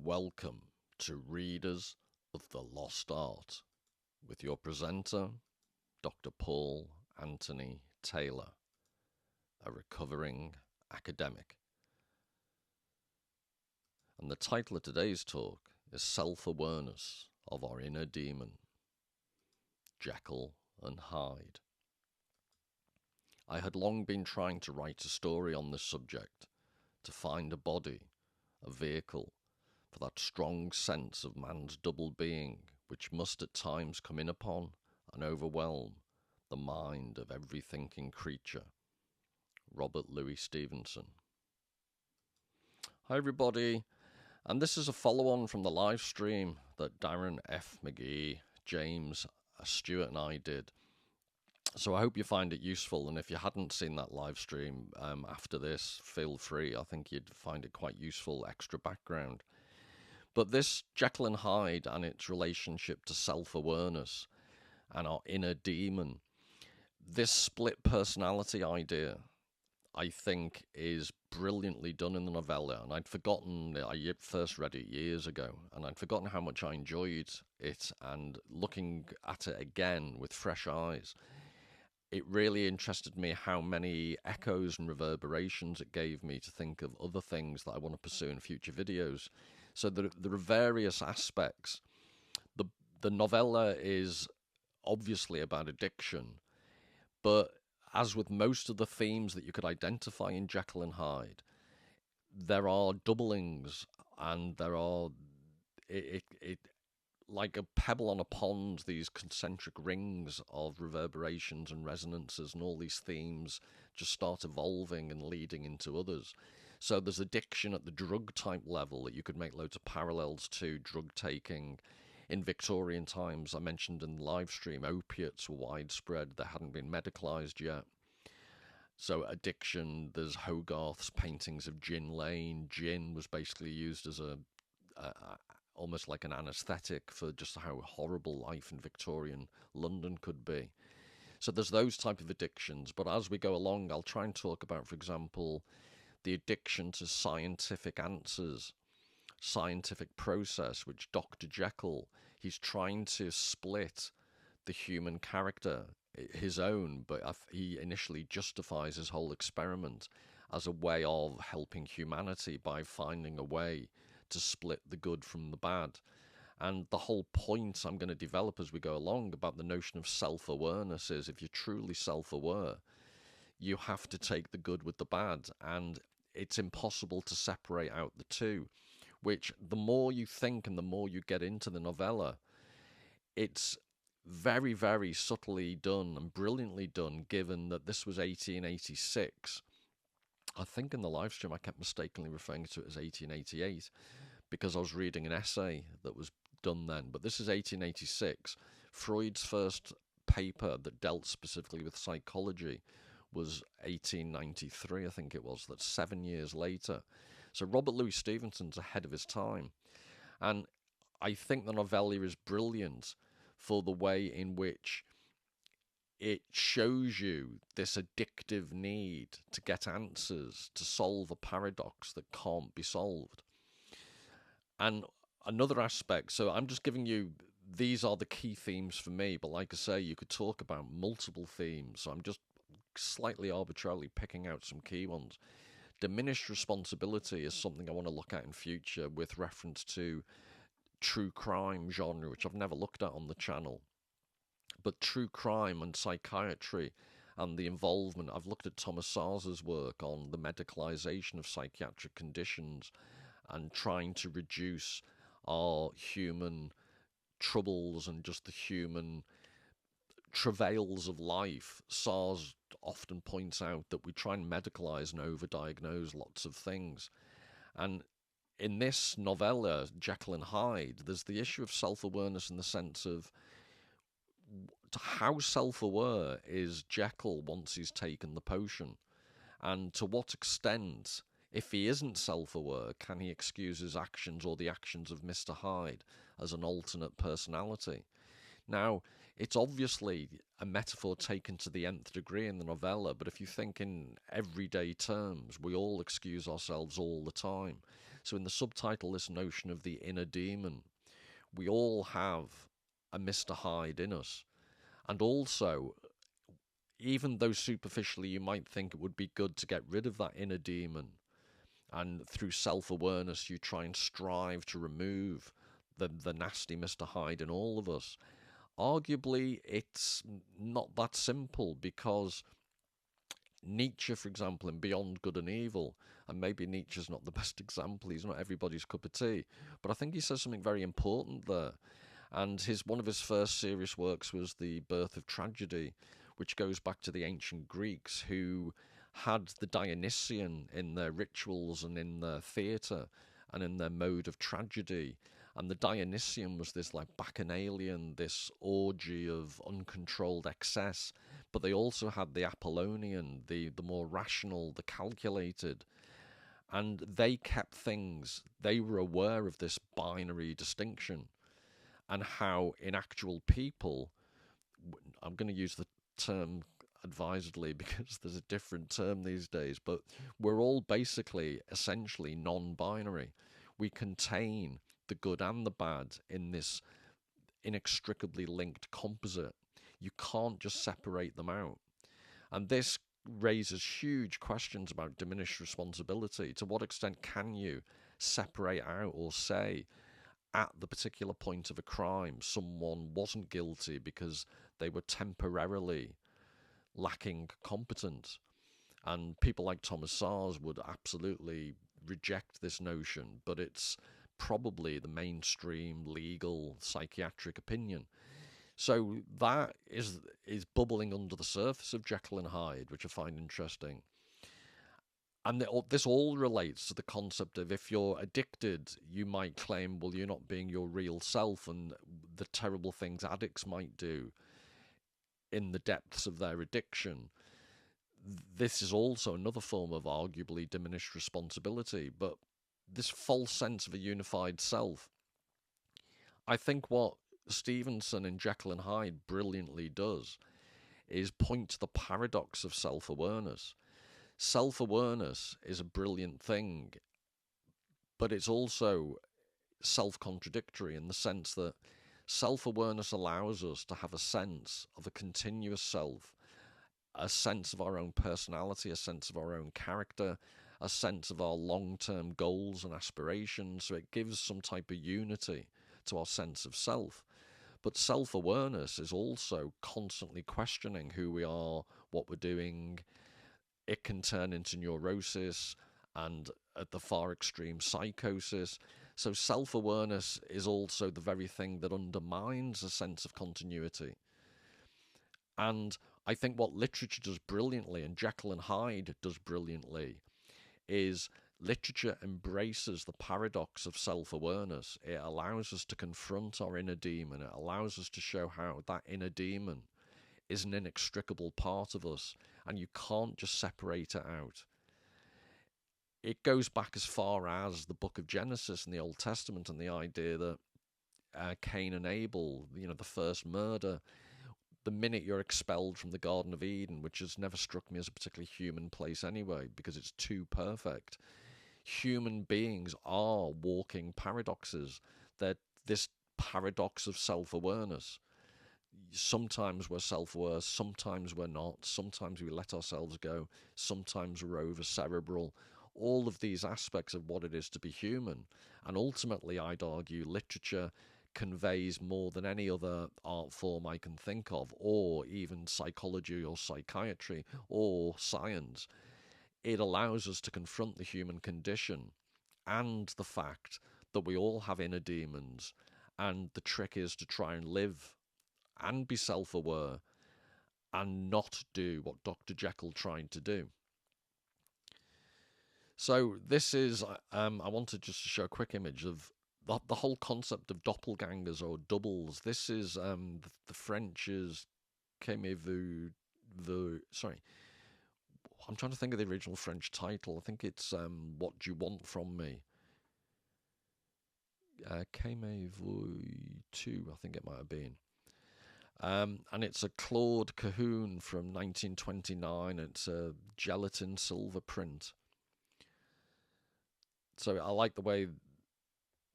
Welcome to Readers of the Lost Art with your presenter, Dr. Paul Anthony Taylor, a recovering academic. And the title of today's talk is Self-Awareness of Our Inner Demon, Jekyll and Hyde. I had long been trying to write a story on this subject, to find a body, a vehicle, for that strong sense of man's double being which must at times come in upon and overwhelm the mind of every thinking creature. Robert Louis Stevenson. Hi everybody, and this is a follow-on from the live stream that Darren F. McGee, James, Stuart and I did. So I hope you find it useful, and if you hadn't seen that live stream after this, feel free. I think you'd find it quite useful, extra background. But this Jekyll and Hyde and its relationship to self-awareness and our inner demon, this split personality idea, I think, is brilliantly done in the novella. And I'd forgotten, I first read it years ago, and I'd forgotten how much I enjoyed it, and looking at it again with fresh eyes, it really interested me how many echoes and reverberations it gave me to think of other things that I want to pursue in future videos. So there are various aspects. The novella is obviously about addiction, but as with most of the themes that you could identify in Jekyll and Hyde, there are doublings, and there are it like a pebble on a pond, these concentric rings of reverberations and resonances, and all these themes just start evolving and leading into others. So there's addiction at the drug type level that you could make loads of parallels to drug taking. In Victorian times, I mentioned in the live stream, opiates were widespread. They hadn't been medicalised yet. So addiction, there's Hogarth's paintings of Gin Lane. Gin was basically used as almost like an anaesthetic for just how horrible life in Victorian London could be. So there's those type of addictions. But as we go along, I'll try and talk about, for example, the addiction to scientific answers, scientific process, which Dr. Jekyll, he's trying to split the human character, his own, but he initially justifies his whole experiment as a way of helping humanity by finding a way to split the good from the bad. And the whole point I'm going to develop as we go along about the notion of self-awareness is, if you're truly self-aware, you have to take the good with the bad, and it's impossible to separate out the two, which the more you think and the more you get into the novella, it's very, very subtly done and brilliantly done, given that this was 1886. I think in the live stream I kept mistakenly referring to it as 1888 because I was reading an essay that was done then, but this is 1886. Freud's first paper that dealt specifically with psychology was 1893, I think it was. That's 7 years later. So Robert Louis Stevenson's ahead of his time. And I think the novella is brilliant for the way in which it shows you this addictive need to get answers, to solve a paradox that can't be solved. And another aspect, so I'm just giving you, these are the key themes for me, but like I say, you could talk about multiple themes, so I'm just slightly arbitrarily picking out some key ones. Diminished responsibility is something I want to look at in future with reference to true crime genre, which I've never looked at on the channel. But true crime and psychiatry and the involvement, I've looked at Thomas Sarz's work on the medicalisation of psychiatric conditions and trying to reduce our human troubles and just the human travails of life. Sarz often points out that we try and medicalise and overdiagnose lots of things. And in this novella, Jekyll and Hyde, there's the issue of self-awareness in the sense of how self-aware is Jekyll once he's taken the potion, and to what extent, if he isn't self-aware, can he excuse his actions or the actions of Mr. Hyde as an alternate personality? Now, it's obviously a metaphor taken to the nth degree in the novella, but if you think in everyday terms, we all excuse ourselves all the time. So, in the subtitle, this notion of the inner demon, we all have a Mr. Hyde in us. And also, even though superficially you might think it would be good to get rid of that inner demon, and through self-awareness you try and strive to remove the nasty Mr. Hyde in all of us, arguably it's not that simple, because Nietzsche, for example, in Beyond Good and Evil, and maybe Nietzsche's not the best example, he's not everybody's cup of tea, but I think he says something very important there. And one of his first serious works was The Birth of Tragedy, which goes back to the ancient Greeks, who had the Dionysian in their rituals and in their theatre and in their mode of tragedy. And the Dionysian was this like bacchanalian, this orgy of uncontrolled excess. But they also had the Apollonian, the more rational, the calculated. And they kept things, they were aware of this binary distinction, and how in actual people, I'm going to use the term advisedly because there's a different term these days, but we're all basically essentially non-binary. We contain the good and the bad in this inextricably linked composite. You can't just separate them out. And this raises huge questions about diminished responsibility. To what extent can you separate out or say, at the particular point of a crime, someone wasn't guilty because they were temporarily lacking competence? And people like Thomas Sars would absolutely reject this notion, but it's probably the mainstream legal psychiatric opinion. So that is bubbling under the surface of Jekyll and Hyde, which I find interesting. And this all relates to the concept of, if you're addicted, you might claim, well, you're not being your real self, and the terrible things addicts might do in the depths of their addiction. This is also another form of arguably diminished responsibility, but this false sense of a unified self. I think what Stevenson in Jekyll and Hyde brilliantly does is point to the paradox of self-awareness. Self-awareness is a brilliant thing, but it's also self-contradictory in the sense that self-awareness allows us to have a sense of a continuous self, a sense of our own personality, a sense of our own character, a sense of our long-term goals and aspirations. So it gives some type of unity to our sense of self. But self-awareness is also constantly questioning who we are, what we're doing. It can turn into neurosis and, at the far extreme, psychosis. So self-awareness is also the very thing that undermines a sense of continuity. And I think what literature does brilliantly, and Jekyll and Hyde does brilliantly, is literature embraces the paradox of self-awareness. It allows us to confront our inner demon. It allows us to show how that inner demon is an inextricable part of us, and you can't just separate it out. It goes back as far as the book of Genesis in the Old Testament, and the idea that Cain and Abel, the first murder, the minute you're expelled from the Garden of Eden, which has never struck me as a particularly human place anyway, because it's too perfect. Human beings are walking paradoxes. They're this paradox of self-awareness. Sometimes we're self-aware, sometimes we're not, sometimes we let ourselves go, sometimes we're over-cerebral. All of these aspects of what it is to be human. And ultimately, I'd argue, literature conveys more than any other art form I can think of, or even psychology or psychiatry or science. It allows us to confront the human condition and the fact that we all have inner demons, and the trick is to try and live and be self-aware and not do what Dr. Jekyll tried to do. So this is, I wanted just to show a quick image of the whole concept of doppelgangers or doubles. This is the French's sorry, I'm trying to think of the original French title. I think it's What Do You Want From Me? Qu'aimez-vous too, I think it might have been. And it's a Claude Cahoon from 1929. It's a gelatin silver print. So I like the way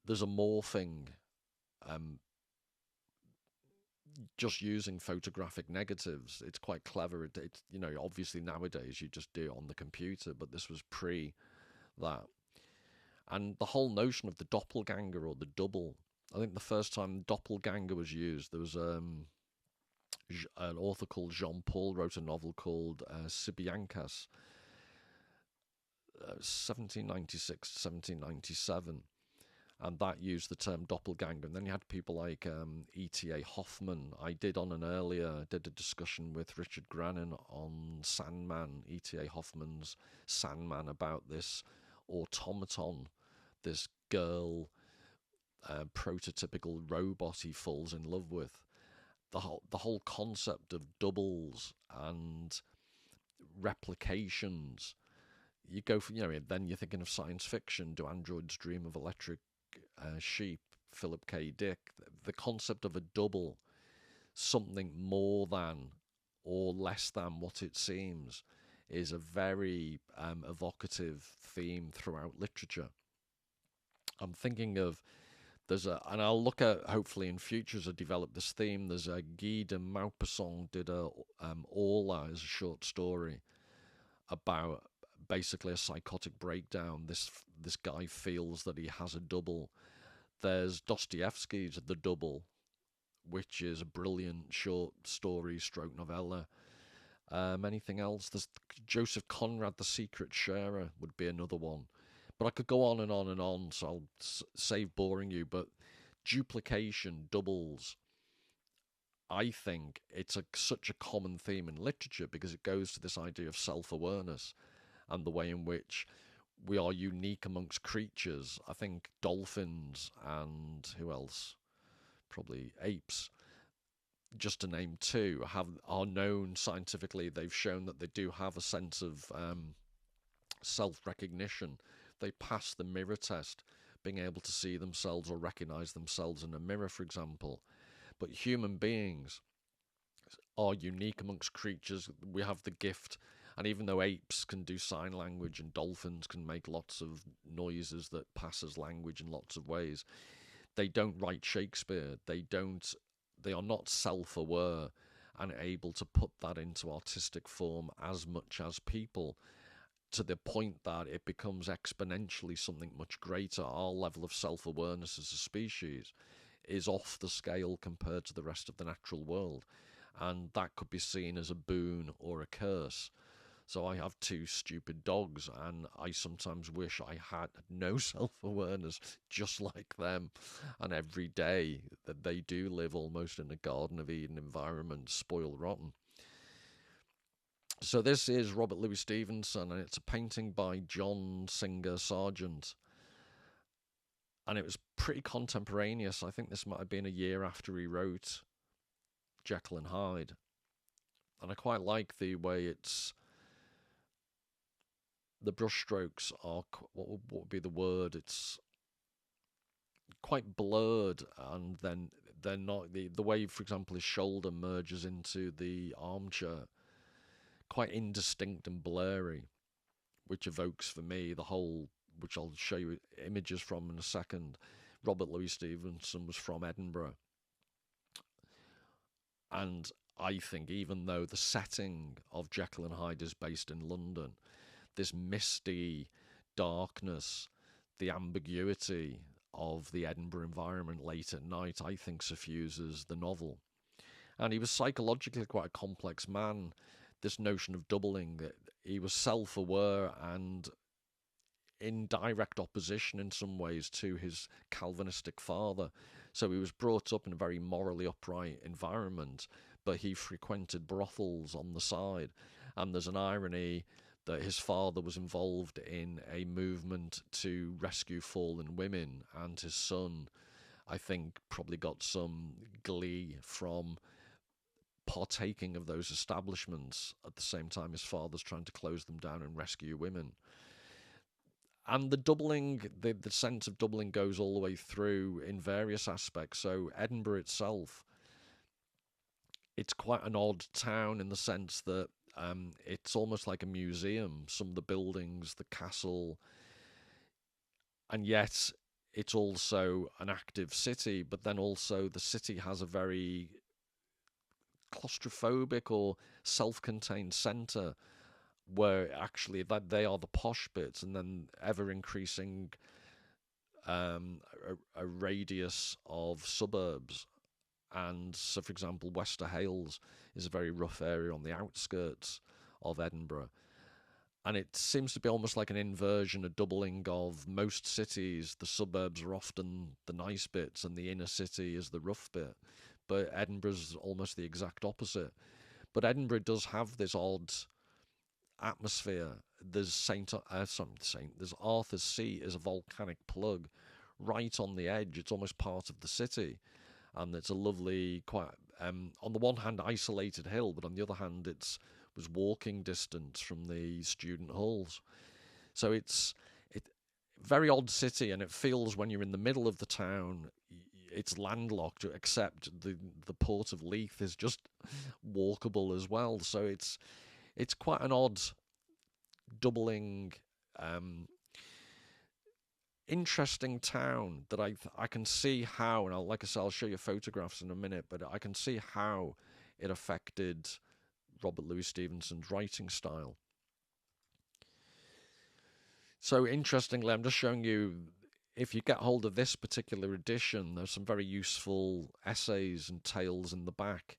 there's a morphing, um, just using photographic negatives. It's quite clever. It's, you know, obviously nowadays you just do it on the computer, but this was pre that. And the whole notion of the doppelganger or the double. I think the first time doppelganger was used, there was an author called Jean Paul wrote a novel called Sibiankas, 1796 1797, and that used the term doppelganger. And then you had people like E.T.A. Hoffman. I did a discussion with Richard Grannon on Sandman, E.T.A. Hoffman's Sandman, about this automaton, this girl, prototypical robot he falls in love with. The whole concept of doubles and replications. You go for, you know, then you're thinking of science fiction. Do androids dream of electric sheep? Philip K. Dick. The concept of a double, something more than or less than what it seems, is a very evocative theme throughout literature. I'm thinking of and I'll look at, hopefully in future as I develop this theme. There's a Guy de Maupassant did a Orla as a short story about basically a psychotic breakdown. This guy feels that he has a double. There's Dostoevsky's The Double, which is a brilliant short story stroke novella. Anything else? There's Joseph Conrad, The Secret Sharer would be another one. But I could go on and on and on, so I'll save boring you. But duplication, doubles, I think it's such a common theme in literature because it goes to this idea of self-awareness and the way in which we are unique amongst creatures. I think dolphins and who else? Probably apes, just to name two, are known scientifically. They've shown that they do have a sense of self-recognition. They pass the mirror test, being able to see themselves or recognize themselves in a mirror, for example. But human beings are unique amongst creatures. We have the gift, and even though apes can do sign language and dolphins can make lots of noises that pass as language in lots of ways, they don't write Shakespeare. They are not self-aware and able to put that into artistic form as much as people, to the point that it becomes exponentially something much greater. Our level of self-awareness as a species is off the scale compared to the rest of the natural world, and that could be seen as a boon or a curse. So I have two stupid dogs, and I sometimes wish I had no self-awareness, just like them. And every day that they do live almost in a Garden of Eden environment, spoiled rotten. So this is Robert Louis Stevenson, and it's a painting by John Singer Sargent. And it was pretty contemporaneous. I think this might have been a year after he wrote Jekyll and Hyde. And I quite like the way the brushstrokes are, what would be the word? It's quite blurred, and then they're not, the way, for example, his shoulder merges into the armchair, quite indistinct and blurry, which evokes for me the whole, which I'll show you images from in a second. Robert Louis Stevenson was from Edinburgh, and I think even though the setting of Jekyll and Hyde is based in London, this misty darkness, the ambiguity of the Edinburgh environment late at night, I think suffuses the novel. And he was psychologically quite a complex man. This notion of doubling, he was self-aware and in direct opposition in some ways to his Calvinistic father. So he was brought up in a very morally upright environment, but he frequented brothels on the side. And there's an irony that his father was involved in a movement to rescue fallen women, and his son, I think, probably got some glee from partaking of those establishments at the same time his father's trying to close them down and rescue women. And the doubling, the sense of doubling goes all the way through in various aspects. So Edinburgh itself, it's quite an odd town in the sense that it's almost like a museum. Some of the buildings, the castle, and yet it's also an active city. But then also the city has a very claustrophobic or self-contained centre where actually that they are the posh bits, and then ever increasing a radius of suburbs. And so, for example, Wester Hailes is a very rough area on the outskirts of Edinburgh. And it seems to be almost like an inversion, a doubling of most cities. The suburbs are often the nice bits, and the inner city is the rough bit. But Edinburgh's almost the exact opposite. But Edinburgh does have this odd atmosphere. There's there's Arthur's Seat is a volcanic plug right on the edge. It's almost part of the city, and it's a lovely, quite on the one hand isolated hill, but on the other hand it was walking distance from the student halls. So it's very odd city, and it feels when you're in the middle of the town, it's landlocked, except the port of Leith is just walkable as well. So it's quite an odd doubling, interesting town that I can see how, and like I said, I'll show you photographs in a minute, but I can see how it affected Robert Louis Stevenson's writing style. So interestingly, I'm just showing you, if you get hold of this particular edition, there's some very useful essays and tales in the back,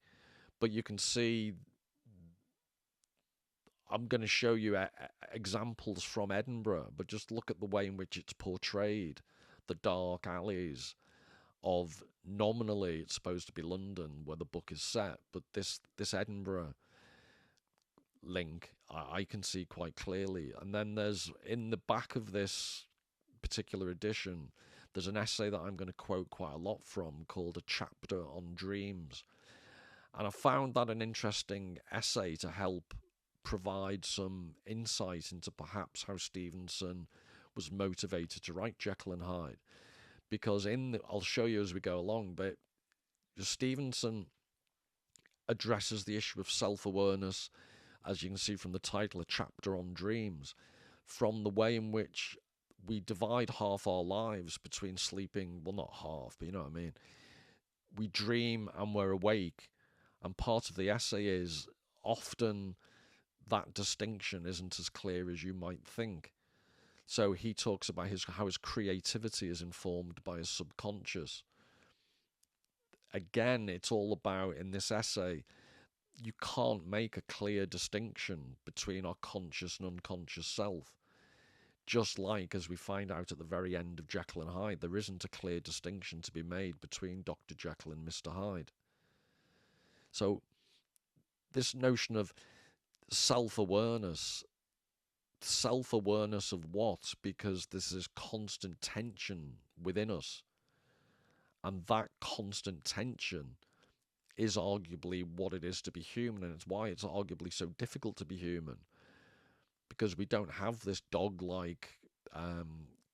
but you can see I'm going to show you examples from Edinburgh, but just look at the way in which it's portrayed, the dark alleys of, nominally it's supposed to be London where the book is set, but this Edinburgh link I can see quite clearly. And then there's, in the back of this particular edition, there's an essay that I'm going to quote quite a lot from called A Chapter on Dreams. And I found that an interesting essay to help provide some insight into perhaps how Stevenson was motivated to write Jekyll and Hyde. Because I'll show you as we go along, but Stevenson addresses the issue of self-awareness, as you can see from the title, A Chapter on Dreams, from the way in which we divide half our lives between sleeping, well, not half, but you know what I mean. We dream and we're awake, and part of the essay is often that distinction isn't as clear as you might think. So he talks about how his creativity is informed by his subconscious. Again, it's all about, in this essay, you can't make a clear distinction between our conscious and unconscious self. Just like, as we find out at the very end of Jekyll and Hyde, there isn't a clear distinction to be made between Dr. Jekyll and Mr. Hyde. So this notion of self-awareness of what? Because there's this constant tension within us. And that constant tension is arguably what it is to be human, and it's why it's arguably so difficult to be human, because we don't have this dog-like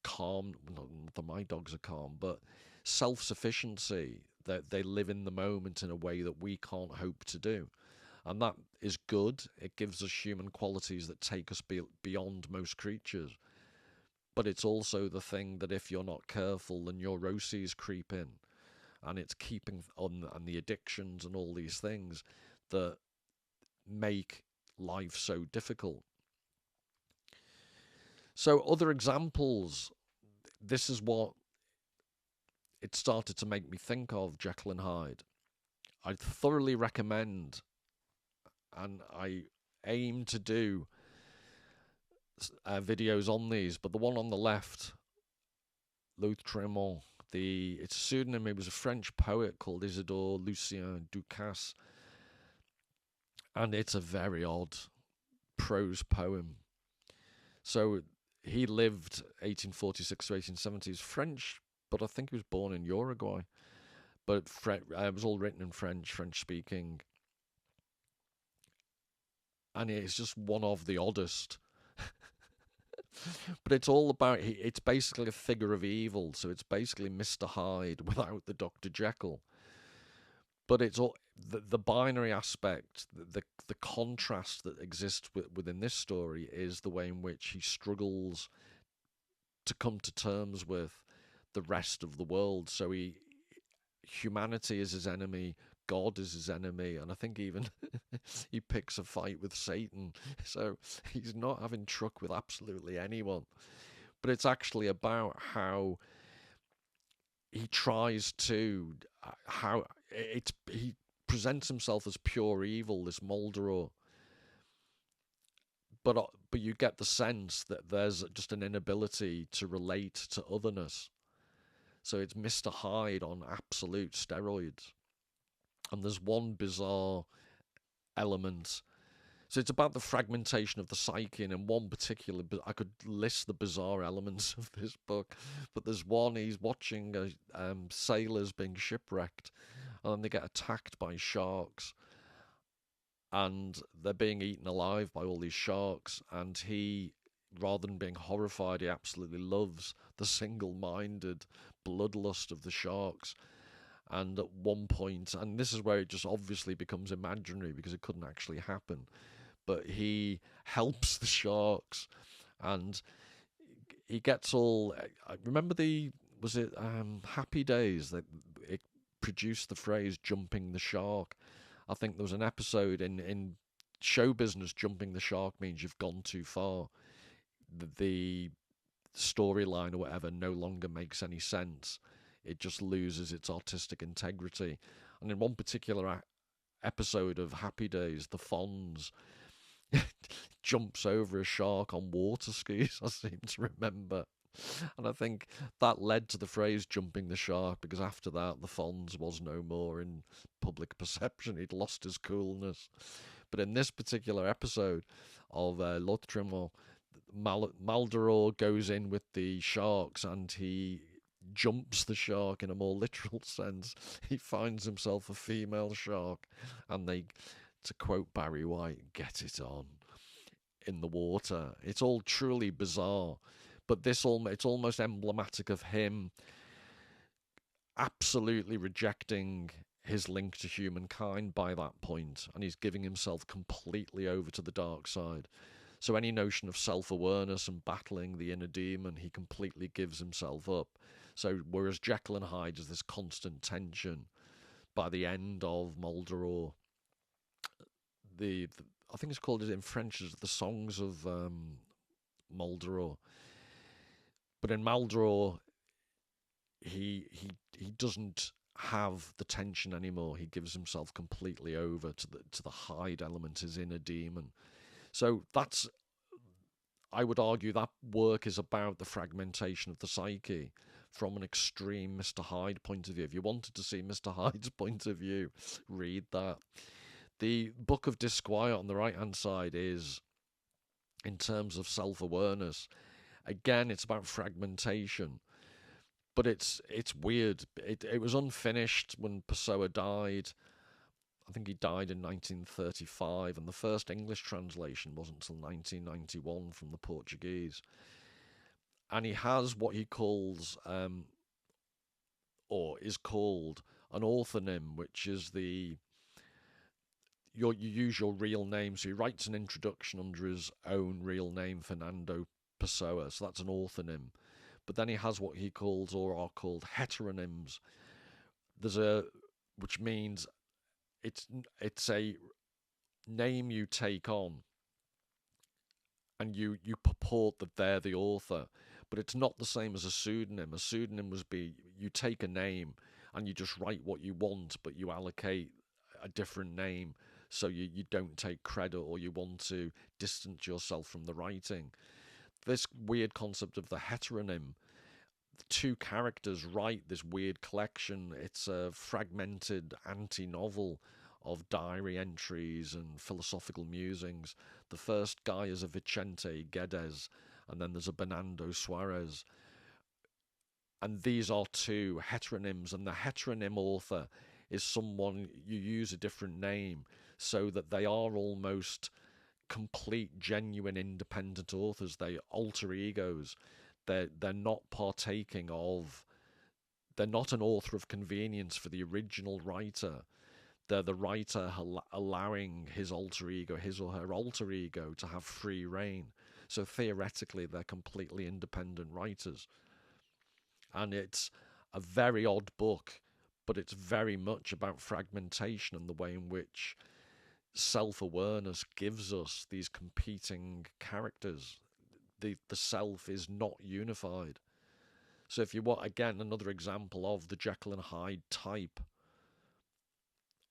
calm, not that my dogs are calm, but self-sufficiency, that they live in the moment in a way that we can't hope to do. And that is good. It gives us human qualities that take us beyond most creatures. But it's also the thing that if you're not careful, the neuroses creep in. And it's keeping on, and the addictions and all these things that make life so difficult. So other examples, this is what it started to make me think of Jekyll and Hyde. I thoroughly recommend, and I aim to do videos on these, but the one on the left, L'Outremont, it's a pseudonym. It was a French poet called Isidore Lucien Ducasse, and it's a very odd prose poem. So he lived 1846 to 1870. He's French, but I think he was born in Uruguay. But it was all written in French, French-speaking. And it's just one of the oddest. But it's all about, it's basically a figure of evil. So it's basically Mr. Hyde without the Dr. Jekyll. But it's all the binary aspect, the contrast that exists within this story is the way in which he struggles to come to terms with the rest of the world. So humanity is his enemy, God is his enemy, and I think even he picks a fight with Satan. So he's not having truck with absolutely anyone. But it's actually about how he tries to how he presents himself as pure evil, this Moldero, but you get the sense that there's just an inability to relate to otherness. So it's Mr. Hyde on absolute steroids. And there's one bizarre element. So it's about the fragmentation of the psyche, and in one particular, I could list the bizarre elements of this book, but there's one, he's watching sailors being shipwrecked, and then they get attacked by sharks, and they're being eaten alive by all these sharks, and he, rather than being horrified, he absolutely loves the single-minded bloodlust of the sharks. And at one point, and this is where it just obviously becomes imaginary because it couldn't actually happen, but he helps the sharks, and he gets all. I remember was it Happy Days that it produced the phrase "jumping the shark." I think there was an episode in show business. Jumping the shark means you've gone too far. The storyline or whatever no longer makes any sense. It just loses its artistic integrity. And in one particular episode of Happy Days, the Fonz jumps over a shark on water skis, I seem to remember. And I think that led to the phrase jumping the shark, because after that, the Fonz was no more in public perception. He'd lost his coolness. But in this particular episode of L'Autrement, Maldoror goes in with the sharks and he jumps the shark in a more literal sense. He finds himself a female shark, and they, to quote Barry White, get it on in the water. It's all truly bizarre, but it's almost emblematic of him absolutely rejecting his link to humankind by that point, and he's giving himself completely over to the dark side. So any notion of self-awareness and battling the inner demon, he completely gives himself up. So whereas Jekyll and Hyde is this constant tension, by the end of Moldoror, I think it's called in French as the Songs of Moldoror. But in Moldoror, he doesn't have the tension anymore. He gives himself completely over to the Hyde element, his inner demon. So that's, I would argue, that work is about the fragmentation of the psyche from an extreme Mr. Hyde point of view. If you wanted to see Mr. Hyde's point of view, read that. The Book of Disquiet on the right-hand side is, in terms of self-awareness, again, it's about fragmentation. But it's weird. It was unfinished when Pessoa died. I think he died in 1935, and the first English translation wasn't until 1991 from the Portuguese. And he has what he calls, or is called, an orthonym, which is you use your real name. So he writes an introduction under his own real name, Fernando Pessoa. So that's an orthonym. But then he has what he calls, or are called, heteronyms. Which means it's a name you take on, and you purport that they're the author, but it's not the same as a pseudonym. A pseudonym would be you take a name and you just write what you want, but you allocate a different name, so you don't take credit, or you want to distance yourself from the writing. This weird concept of the heteronym, the two characters write this weird collection. It's a fragmented anti-novel of diary entries and philosophical musings. The first guy is a Vicente Guedes, and then there's a Bernardo Suarez. And these are two heteronyms, and the heteronym author is someone you use a different name so that they are almost complete, genuine, independent authors. They alter egos. They're not partaking of. They're not an author of convenience for the original writer. They're the writer allowing his alter ego, his or her alter ego, to have free reign. So theoretically, they're completely independent writers. And it's a very odd book, but it's very much about fragmentation and the way in which self-awareness gives us these competing characters. The self is not unified. So if you want, again, another example of the Jekyll and Hyde type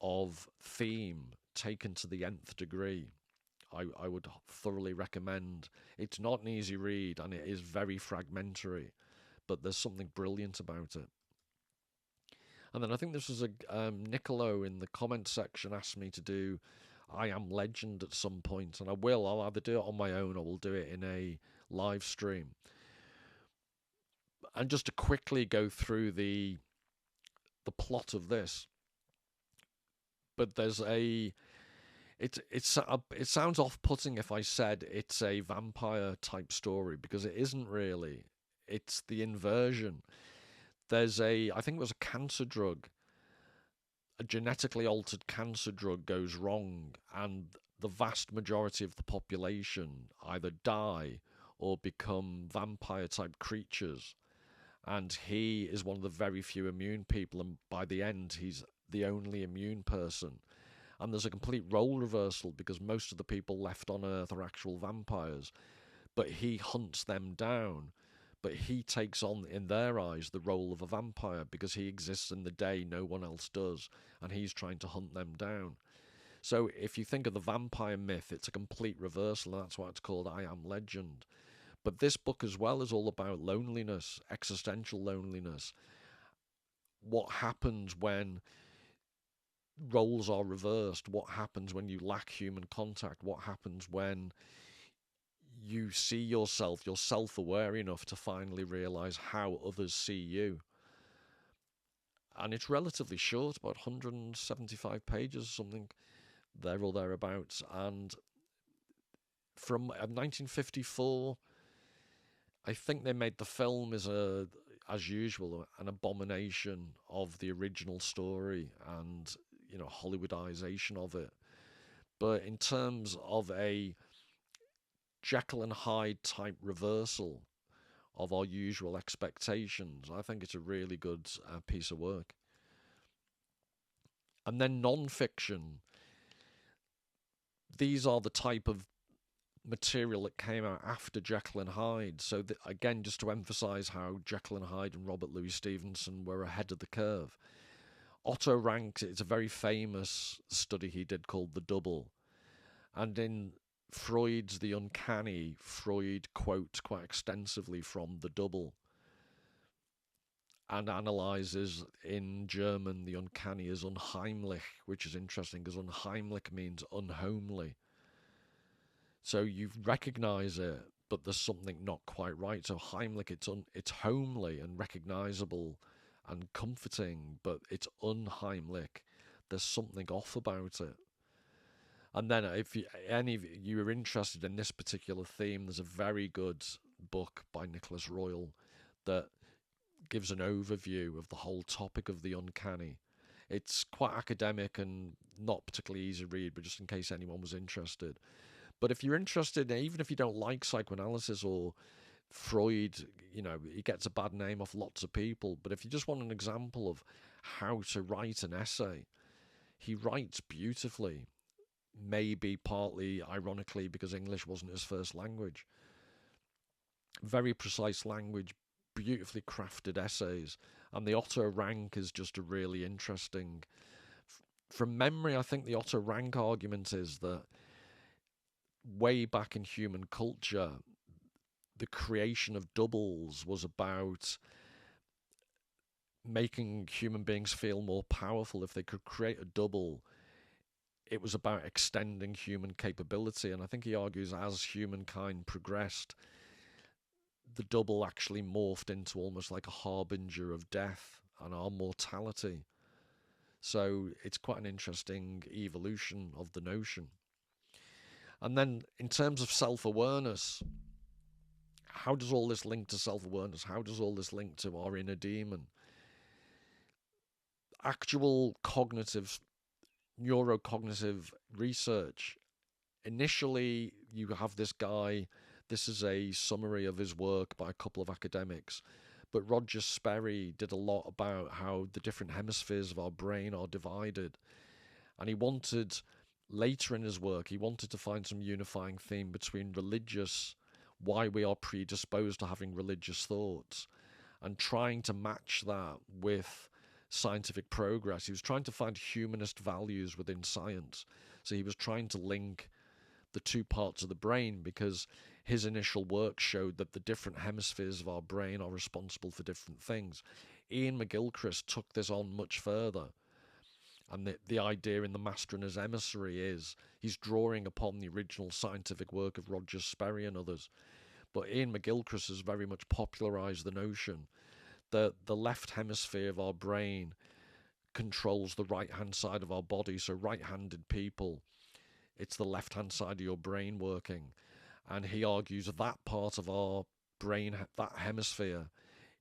of theme taken to the nth degree, I would thoroughly recommend. It's not an easy read, and it is very fragmentary, but there's something brilliant about it. And then I think this was a Niccolo in the comment section asked me to do I Am Legend at some point, and I will. I'll either do it on my own or we'll do it in a live stream. And just to quickly go through the plot of this, but there's it sounds off-putting if I said it's a vampire type story, because it isn't really. It's the inversion. There's I think it was a cancer drug, a genetically altered cancer drug goes wrong, and the vast majority of the population either die or become vampire type creatures. And he is one of the very few immune people, and by the end he's the only immune person. And there's a complete role reversal, because most of the people left on Earth are actual vampires, but he hunts them down. But he takes on, in their eyes, the role of a vampire, because he exists in the day no one else does, and he's trying to hunt them down. So if you think of the vampire myth, it's a complete reversal, and that's why it's called I Am Legend. But this book as well is all about loneliness, existential loneliness. What happens when roles are reversed? What happens when you lack human contact? What happens when you see yourself, you're self-aware enough to finally realize how others see you? And it's relatively short, about 175 pages or something, there or thereabouts. And from 1954, I think they made the film as usual, an abomination of the original story and, Hollywoodization of it. But in terms of a Jekyll and Hyde type reversal of our usual expectations, I think it's a really good piece of work. And then non-fiction. These are the type of material that came out after Jekyll and Hyde. So again, just to emphasize how Jekyll and Hyde and Robert Louis Stevenson were ahead of the curve. Otto Rank, it's a very famous study he did called The Double. And in Freud's The Uncanny, Freud quotes quite extensively from The Double and analyzes in German the uncanny as unheimlich, which is interesting because unheimlich means unhomely. So you recognize it, but there's something not quite right. So Heimlich, it's homely and recognizable and comforting, but it's unheimlich. There's something off about it. And then if any of you are interested in this particular theme, there's a very good book by Nicholas Royal that gives an overview of the whole topic of the uncanny. It's quite academic and not particularly easy to read, but just in case anyone was interested. But if you're interested, even if you don't like psychoanalysis or Freud, he gets a bad name off lots of people. But if you just want an example of how to write an essay, he writes beautifully. Maybe partly ironically because English wasn't his first language. Very precise language, beautifully crafted essays. And the Otto Rank is just a really interesting... From memory, I think the Otto Rank argument is that way back in human culture, the creation of doubles was about making human beings feel more powerful. If they could create a double, it was about extending human capability. And I think he argues as humankind progressed, the double actually morphed into almost like a harbinger of death and our mortality. So it's quite an interesting evolution of the notion. And then in terms of self-awareness, how does all this link to self-awareness? How does all this link to our inner demon? Actual cognitive neurocognitive research, initially you have this guy, this is a summary of his work by a couple of academics, but Roger Sperry did a lot about how the different hemispheres of our brain are divided. And he wanted, later in his work, he wanted to find some unifying theme between religious, why we are predisposed to having religious thoughts, and trying to match that with scientific progress. He was trying to find humanist values within science. So he was trying to link the two parts of the brain, because his initial work showed that the different hemispheres of our brain are responsible for different things. Ian McGilchrist took this on much further. And the idea in The Master and His Emissary is he's drawing upon the original scientific work of Roger Sperry and others. But Ian McGilchrist has very much popularized the notion that the left hemisphere of our brain controls the right-hand side of our body. So right-handed people, it's the left-hand side of your brain working. And he argues that part of our brain, that hemisphere,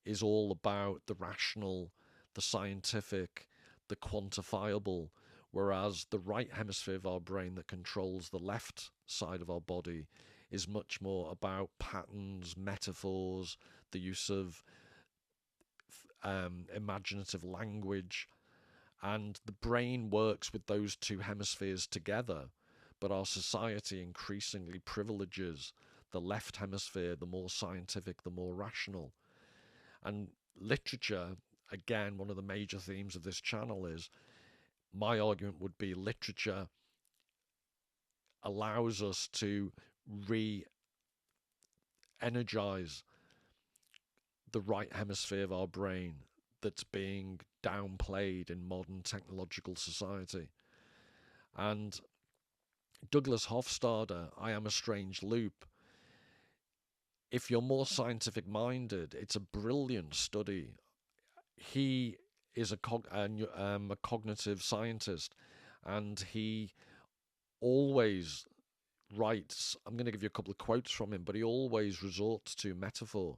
is all about the rational, the scientific, the quantifiable, whereas the right hemisphere of our brain that controls the left side of our body is much more about patterns, metaphors, the use of imaginative language. And the brain works with those two hemispheres together, but our society increasingly privileges the left hemisphere, the more scientific, the more rational. And literature, again, one of the major themes of this channel is, my argument would be, literature allows us to re-energize the right hemisphere of our brain that's being downplayed in modern technological society. And Douglas Hofstadter, I Am a Strange Loop, if you're more scientific minded, it's a brilliant study. He is a cognitive scientist, and he always writes, I'm going to give you a couple of quotes from him, but he always resorts to metaphor.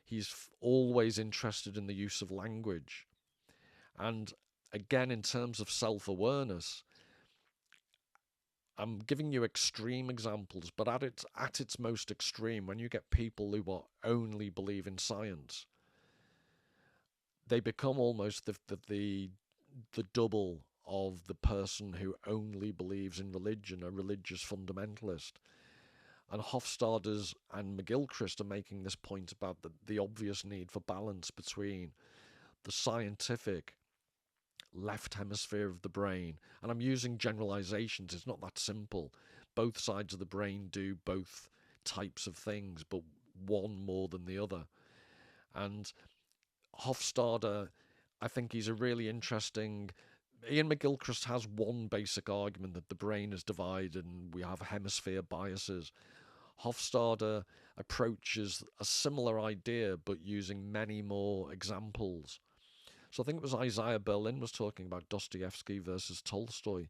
He's always interested in the use of language. And again, in terms of self-awareness, I'm giving you extreme examples, but at its most extreme, when you get people who only believe in science, they become almost the double of the person who only believes in religion, a religious fundamentalist. And Hofstadter's and McGilchrist are making this point about the obvious need for balance between the scientific left hemisphere of the brain, and I'm using generalizations, it's not that simple. Both sides of the brain do both types of things, but one more than the other. And Hofstadter, I think he's a really interesting... Ian McGilchrist has one basic argument, that the brain is divided and we have hemisphere biases. Hofstadter approaches a similar idea, but using many more examples. So I think it was Isaiah Berlin was talking about Dostoevsky versus Tolstoy,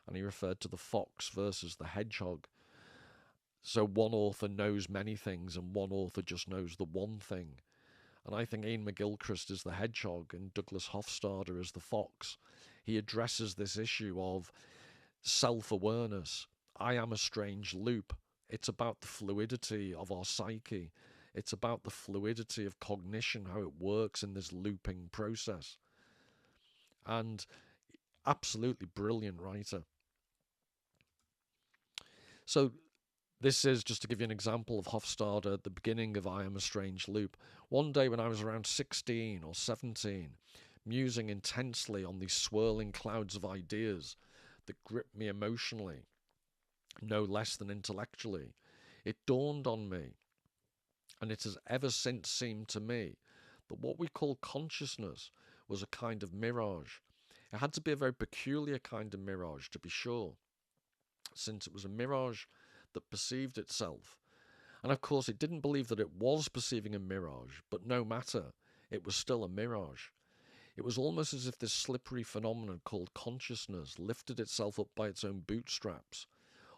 and he referred to the fox versus the hedgehog. So one author knows many things and one author just knows the one thing. And I think Ian McGilchrist is the hedgehog and Douglas Hofstadter is the fox. He addresses this issue of self-awareness. I am a strange loop. It's about the fluidity of our psyche. It's about the fluidity of cognition, how it works in this looping process. And absolutely brilliant writer. So this is just to give you an example of Hofstadter at the beginning of I Am a Strange Loop. One day when I was around 16 or 17, musing intensely on these swirling clouds of ideas that gripped me emotionally, no less than intellectually, it dawned on me, and it has ever since seemed to me, that what we call consciousness was a kind of mirage. It had to be a very peculiar kind of mirage, to be sure, since it was a mirage that perceived itself. And of course, it didn't believe that it was perceiving a mirage, but no matter, it was still a mirage. It was almost as if this slippery phenomenon called consciousness lifted itself up by its own bootstraps,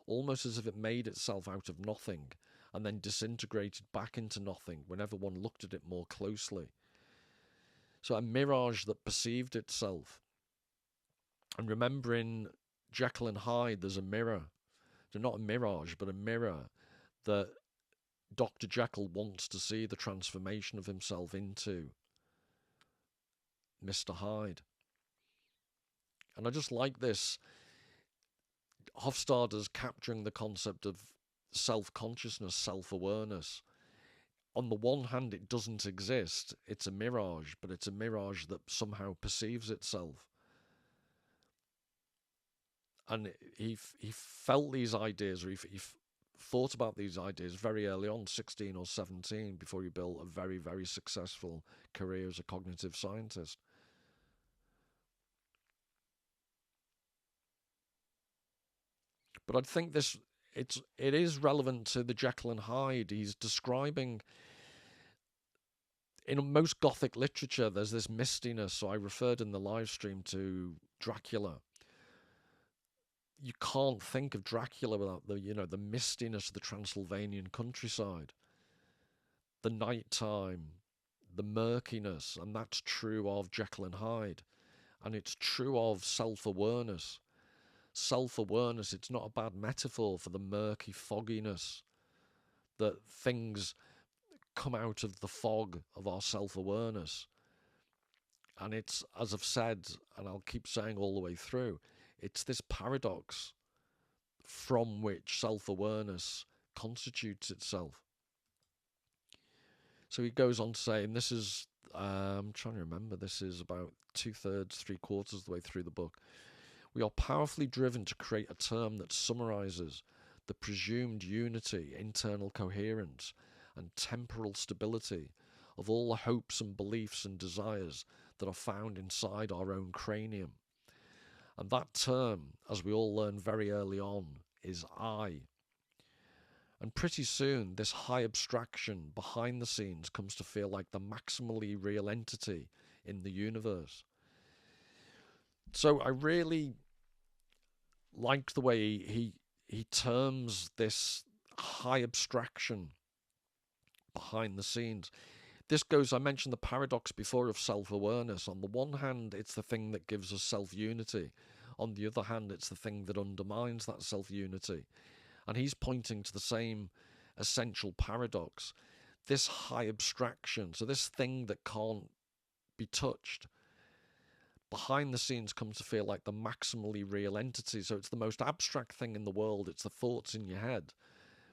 almost as if it made itself out of nothing and then disintegrated back into nothing whenever one looked at it more closely. So a mirage that perceived itself. And remembering Jekyll and Hyde, there's a mirror. So not a mirage, but a mirror that Dr. Jekyll wants to see the transformation of himself into Mr. Hyde. And I just like this. Hofstadter's capturing the concept of self-consciousness, self-awareness. On the one hand, it doesn't exist. It's a mirage, but it's a mirage that somehow perceives itself. And he felt these ideas, or he thought about these ideas very early on, 16 or 17, before he built a very, very successful career as a cognitive scientist. But I think it is relevant to the Jekyll and Hyde. He's describing, in most Gothic literature, there's this mistiness. So I referred in the live stream to Dracula. You can't think of Dracula without the mistiness of the Transylvanian countryside, the nighttime, the murkiness, and that's true of Jekyll and Hyde, and it's true of self-awareness. Self-awareness, it's not a bad metaphor for the murky fogginess, that things come out of the fog of our self-awareness. And it's, as I've said, and I'll keep saying all the way through, it's this paradox from which self-awareness constitutes itself. So he goes on to say, and this is, I'm trying to remember, this is about 2/3, 3/4 of the way through the book. We are powerfully driven to create a term that summarizes the presumed unity, internal coherence, and temporal stability of all the hopes and beliefs and desires that are found inside our own cranium. And that term, as we all learn very early on, is I. And pretty soon, this high abstraction behind the scenes comes to feel like the maximally real entity in the universe. So I really like the way he terms this high abstraction behind the scenes. This goes, I mentioned the paradox before of self-awareness. On the one hand, it's the thing that gives us self-unity. On the other hand, it's the thing that undermines that self-unity. And he's pointing to the same essential paradox. This high abstraction, so this thing that can't be touched, behind the scenes comes to feel like the maximally real entity. So it's the most abstract thing in the world. It's the thoughts in your head.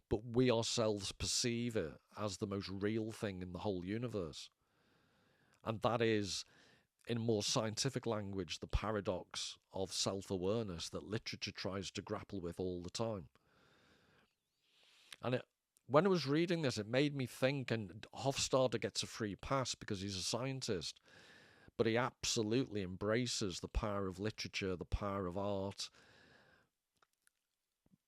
But we ourselves perceive it as the most real thing in the whole universe. And that is, in more scientific language, the paradox of self-awareness that literature tries to grapple with all the time. And when I was reading this, it made me think, and Hofstadter gets a free pass because he's a scientist, but he absolutely embraces the power of literature, the power of art.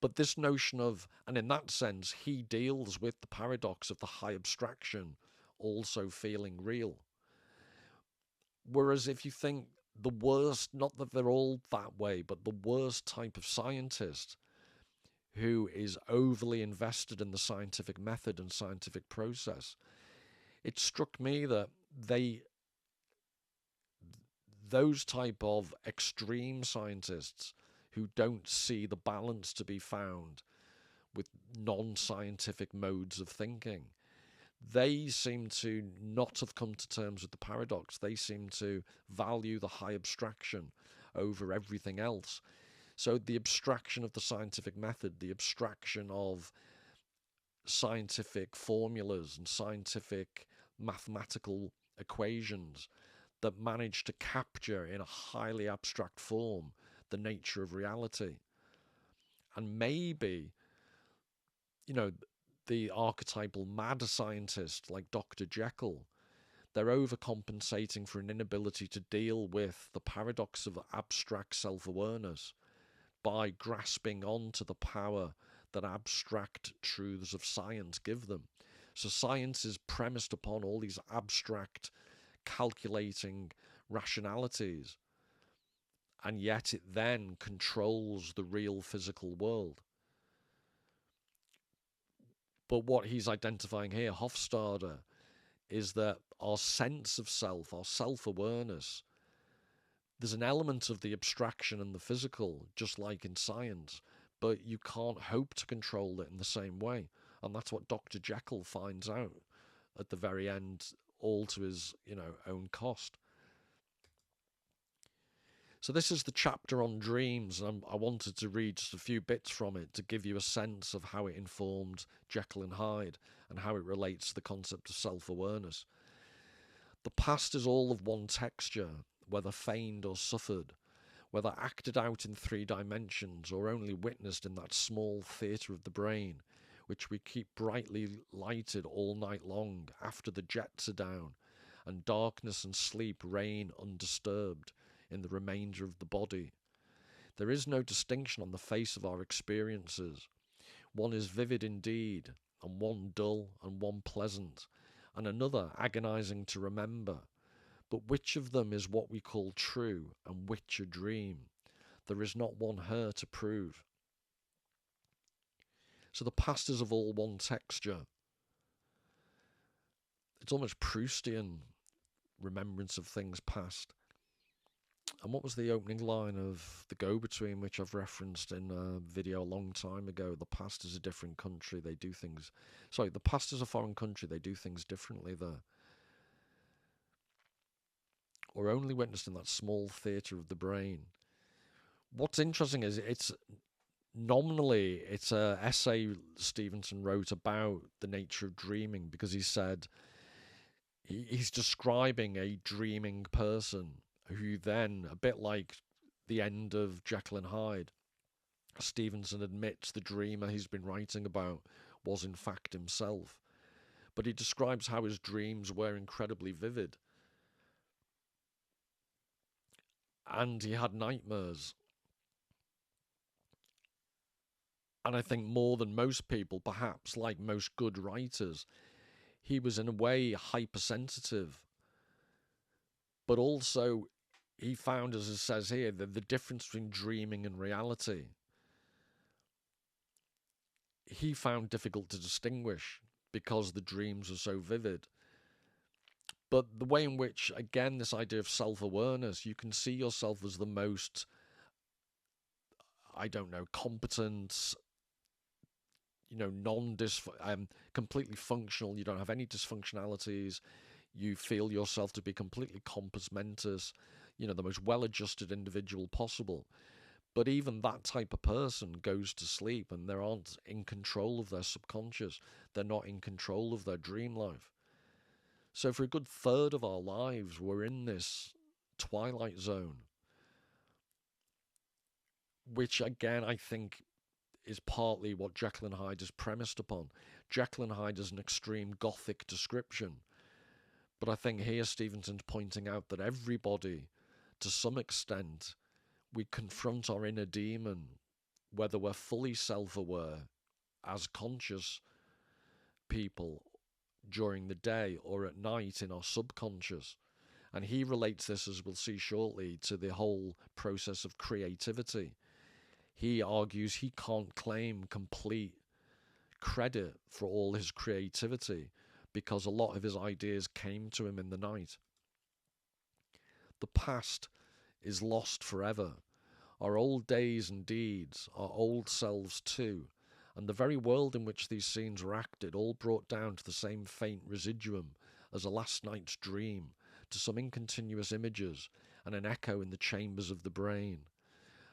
But this notion of, and in that sense, he deals with the paradox of the high abstraction also feeling real. Whereas if you think the worst, not that they're all that way, but the worst type of scientist who is overly invested in the scientific method and scientific process, it struck me that those type of extreme scientists who don't see the balance to be found with non-scientific modes of thinking, they seem to not have come to terms with the paradox. They seem to value the high abstraction over everything else. So the abstraction of the scientific method, the abstraction of scientific formulas and scientific mathematical equations that manage to capture in a highly abstract form the nature of reality. And maybe, the archetypal mad scientist like Dr. Jekyll, they're overcompensating for an inability to deal with the paradox of abstract self-awareness by grasping onto the power that abstract truths of science give them. So science is premised upon all these abstract, calculating rationalities, and yet it then controls the real physical world. But what he's identifying here, Hofstadter, is that our sense of self, our self-awareness, there's an element of the abstraction and the physical, just like in science, but you can't hope to control it in the same way. And that's what Dr. Jekyll finds out at the very end, all to his, own cost. So this is the chapter on dreams, and I wanted to read just a few bits from it to give you a sense of how it informed Jekyll and Hyde and how it relates to the concept of self-awareness. The past is all of one texture, whether feigned or suffered, whether acted out in 3 dimensions or only witnessed in that small theatre of the brain, which we keep brightly lighted all night long after the jets are down, and darkness and sleep reign undisturbed in the remainder of the body. There is no distinction on the face of our experiences. One is vivid indeed, and one dull, and one pleasant, and another agonizing to remember. But which of them is what we call true, and which a dream? There is not one her to prove. So the past is of all one texture. It's almost Proustian remembrance of things past. And what was the opening line of The Go-Between, which I've referenced in a video a long time ago? The past is a different country, they do things... Sorry, the past is a foreign country, they do things differently there. Or only witnessed in that small theatre of the brain. What's interesting is it's nominally, it's an essay Stevenson wrote about the nature of dreaming, because he said he's describing a dreaming person who then, a bit like the end of Jekyll and Hyde, Stevenson admits the dreamer he's been writing about was in fact himself. But he describes how his dreams were incredibly vivid. And he had nightmares. And I think more than most people, perhaps like most good writers, he was in a way hypersensitive. But also, he found, as it says here, that the difference between dreaming and reality, he found difficult to distinguish because the dreams were so vivid. But the way in which, again, this idea of self-awareness, you can see yourself as the most, competent, completely functional. You don't have any dysfunctionalities. You feel yourself to be completely compos mentis, the most well-adjusted individual possible. But even that type of person goes to sleep and they aren't in control of their subconscious. They're not in control of their dream life. So for a good third of our lives, we're in this twilight zone, which again, I think is partly what Jekyll and Hyde is premised upon. Jekyll and Hyde is an extreme gothic description. But I think here Stevenson's pointing out that everybody, to some extent, we confront our inner demon, whether we're fully self-aware as conscious people during the day or at night in our subconscious. And he relates this, as we'll see shortly, to the whole process of creativity. He argues he can't claim complete credit for all his creativity because a lot of his ideas came to him in the night. The past is lost forever. Our old days and deeds, our old selves too, and the very world in which these scenes were acted, all brought down to the same faint residuum as a last night's dream, to some incontinuous images and an echo in the chambers of the brain.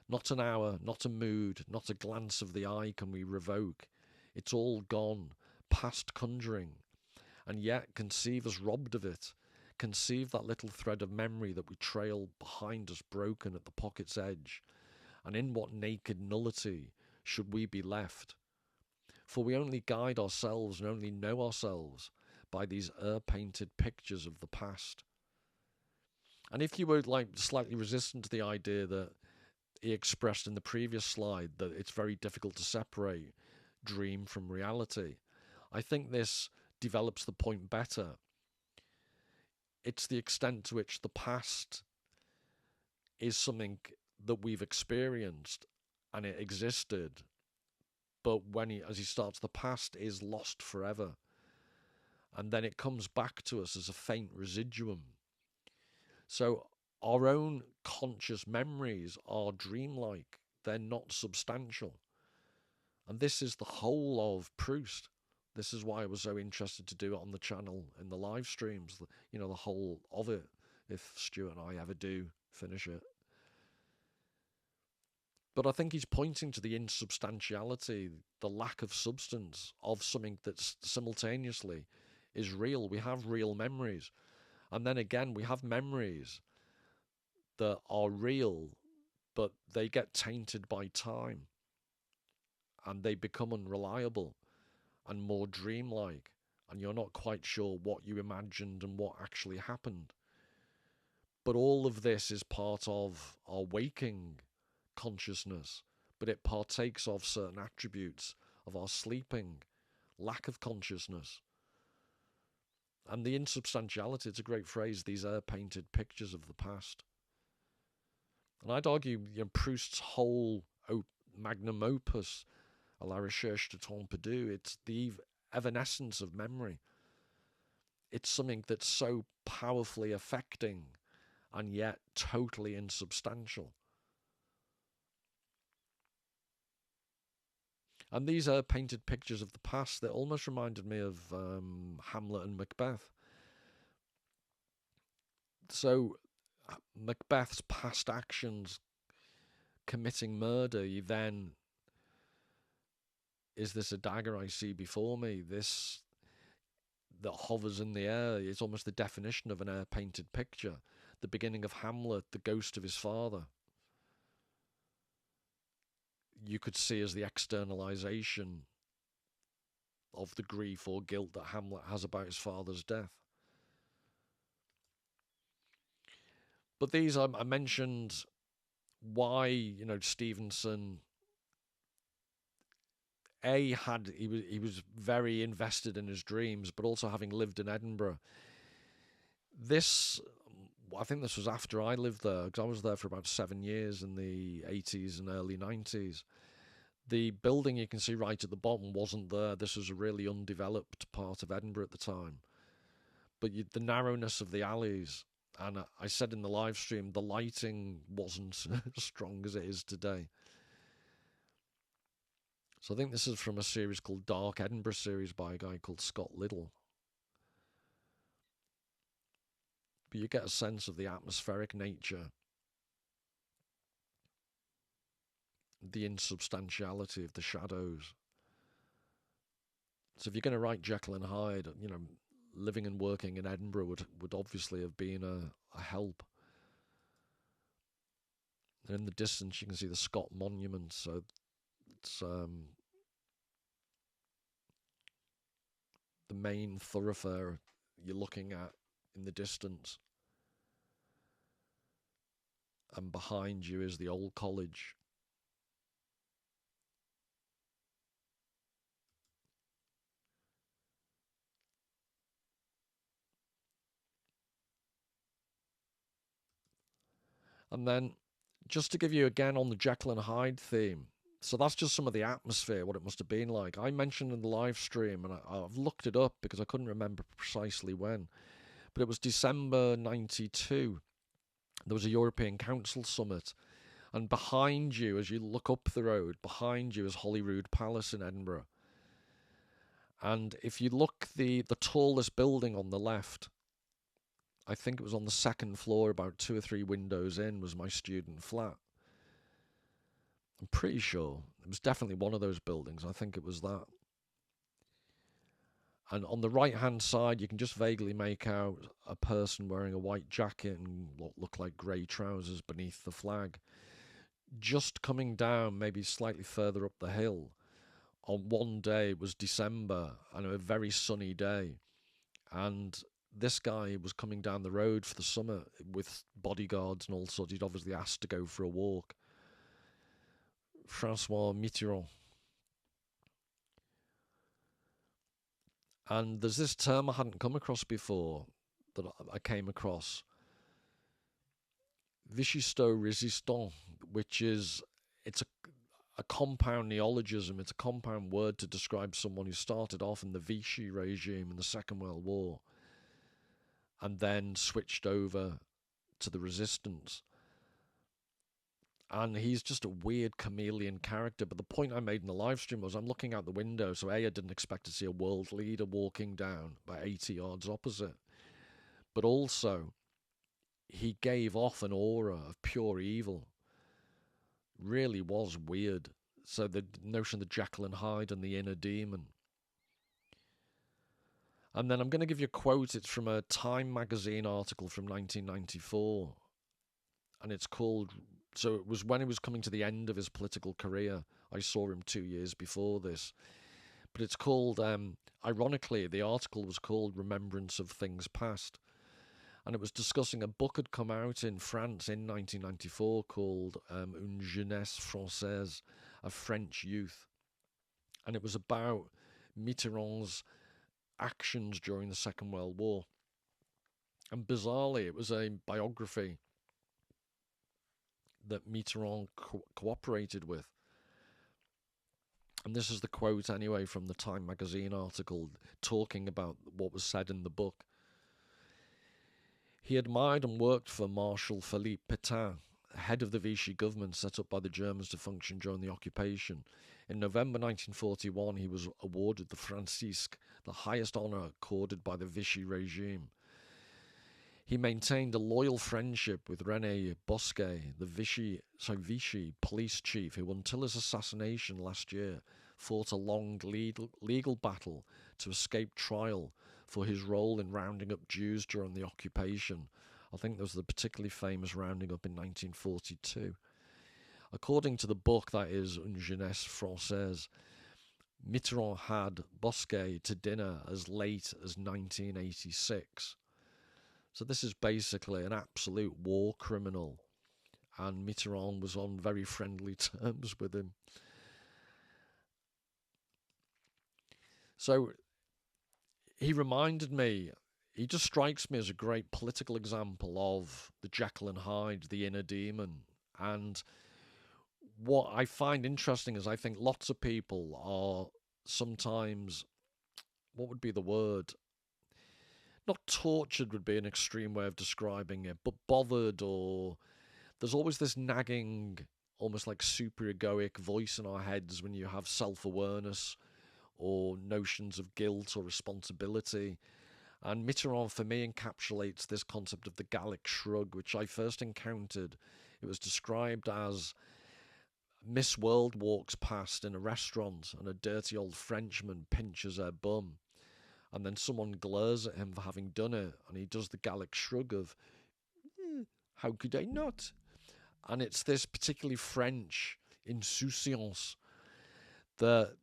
Not an hour, not a mood, not a glance of the eye can we revoke. It's all gone, past conjuring. And yet conceive us robbed of it. Conceive that little thread of memory that we trail behind us broken at the pocket's edge. And in what naked nullity should we be left? For we only guide ourselves and only know ourselves by these painted pictures of the past. And if you were slightly resistant to the idea that he expressed in the previous slide, that it's very difficult to separate dream from reality, I think this develops the point better. It's the extent to which the past is something that we've experienced and it existed, but as he starts, the past is lost forever, and then it comes back to us as a faint residuum. So our own conscious memories are dreamlike. They're not substantial. And this is the whole of Proust. This is why I was so interested to do it on the channel in the live streams, the whole of it, if Stuart and I ever do finish it. But I think he's pointing to the insubstantiality, the lack of substance of something that simultaneously is real. We have real memories. And then again, we have memories that are real, but they get tainted by time and they become unreliable and more dreamlike, and you're not quite sure what you imagined and what actually happened. But all of this is part of our waking consciousness, but it partakes of certain attributes of our sleeping, lack of consciousness. And the insubstantiality, it's a great phrase, these are painted pictures of the past. And I'd argue, Proust's whole magnum opus, La Recherche de Temps Perdu, it's the evanescence of memory. It's something that's so powerfully affecting and yet totally insubstantial. And these are painted pictures of the past that almost reminded me of Hamlet and Macbeth. So Macbeth's past actions, committing murder, you then, is this a dagger I see before me? This that hovers in the air, it's almost the definition of an air-painted picture. The beginning of Hamlet, the ghost of his father, you could see as the externalization of the grief or guilt that Hamlet has about his father's death. But these, I mentioned why, Stevenson, he was very invested in his dreams, but also having lived in Edinburgh. I think this was after I lived there, because I was there for about 7 years in the 80s and early 90s. The building you can see right at the bottom wasn't there. This was a really undeveloped part of Edinburgh at the time. But the narrowness of the alleys, and I said in the live stream, the lighting wasn't as strong as it is today. So I think this is from a series called Dark Edinburgh series by a guy called Scott Liddell. But you get a sense of the atmospheric nature, the insubstantiality of the shadows. So if you're going to write Jekyll and Hyde, living and working in Edinburgh would obviously have been a help. And in the distance, you can see the Scott Monument. So it's the main thoroughfare you're looking at in the distance. And behind you is the old college. And then, just to give you again on the Jekyll and Hyde theme, so that's just some of the atmosphere, what it must have been like. I mentioned in the live stream, and I've looked it up because I couldn't remember precisely when, but it was December 92. There was a European Council summit, and behind you, as you look up the road, behind you is Holyrood Palace in Edinburgh. And if you look, the tallest building on the left, I think it was on the second floor, about 2 or 3 windows in, was my student flat. I'm pretty sure it was definitely one of those buildings. I think it was that. And on the right-hand side, you can just vaguely make out a person wearing a white jacket and what look like grey trousers beneath the flag. Just coming down, maybe slightly further up the hill, on one day, it was December, and a very sunny day. And this guy was coming down the road for the summit with bodyguards and all sorts. He'd obviously asked to go for a walk. Russian Matryoshka. And there's this term I hadn't come across before that I came across. Vichisto resistant, which is, it's a compound neologism. It's a compound word to describe someone who started off in the Vichy regime in the Second World War and then switched over to the resistance. And he's just a weird chameleon character. But the point I made in the live stream was I'm looking out the window, so I didn't expect to see a world leader walking down about 80 yards opposite. But also, he gave off an aura of pure evil. Really was weird. So the notion of the Jekyll and Hyde and the inner demon. And then I'm going to give you a quote. It's from a Time magazine article from 1994. And it's called... So it was when he was coming to the end of his political career. I saw him 2 years before this. But it's called, ironically, the article was called Remembrance of Things Past. And it was discussing a book had come out in France in 1994 called Une jeunesse française, a French youth. And it was about Mitterrand's actions during the Second World War. And bizarrely, it was a biography that Mitterrand cooperated with. And this is the quote anyway from the Time magazine article talking about what was said in the book. He admired and worked for Marshal Philippe Pétain, head of the Vichy government set up by the Germans to function during the occupation. In November 1941, he was awarded the Francisque, the highest honour accorded by the Vichy regime. He maintained a loyal friendship with René Bosquet, the Vichy police chief, who until his assassination last year fought a long legal battle to escape trial for his role in rounding up Jews during the occupation. I think there was the particularly famous rounding up in 1942. According to the book, that is Une jeunesse française, Mitterrand had Bosquet to dinner as late as 1986. So this is basically an absolute war criminal, and Mitterrand was on very friendly terms with him. So he reminded me, he just strikes me as a great political example of the Jekyll and Hyde, the inner demon. And what I find interesting is I think lots of people are sometimes, what would be the word? Not tortured would be an extreme way of describing it, but bothered, or there's always this nagging, almost like super-egoic voice in our heads when you have self-awareness or notions of guilt or responsibility. And Mitterrand, for me, encapsulates this concept of the Gallic shrug, which I first encountered. It was described as Miss World walks past in a restaurant and a dirty old Frenchman pinches her bum. And then someone glares at him for having done it, and he does the Gallic shrug of, how could I not? And it's this particularly French insouciance that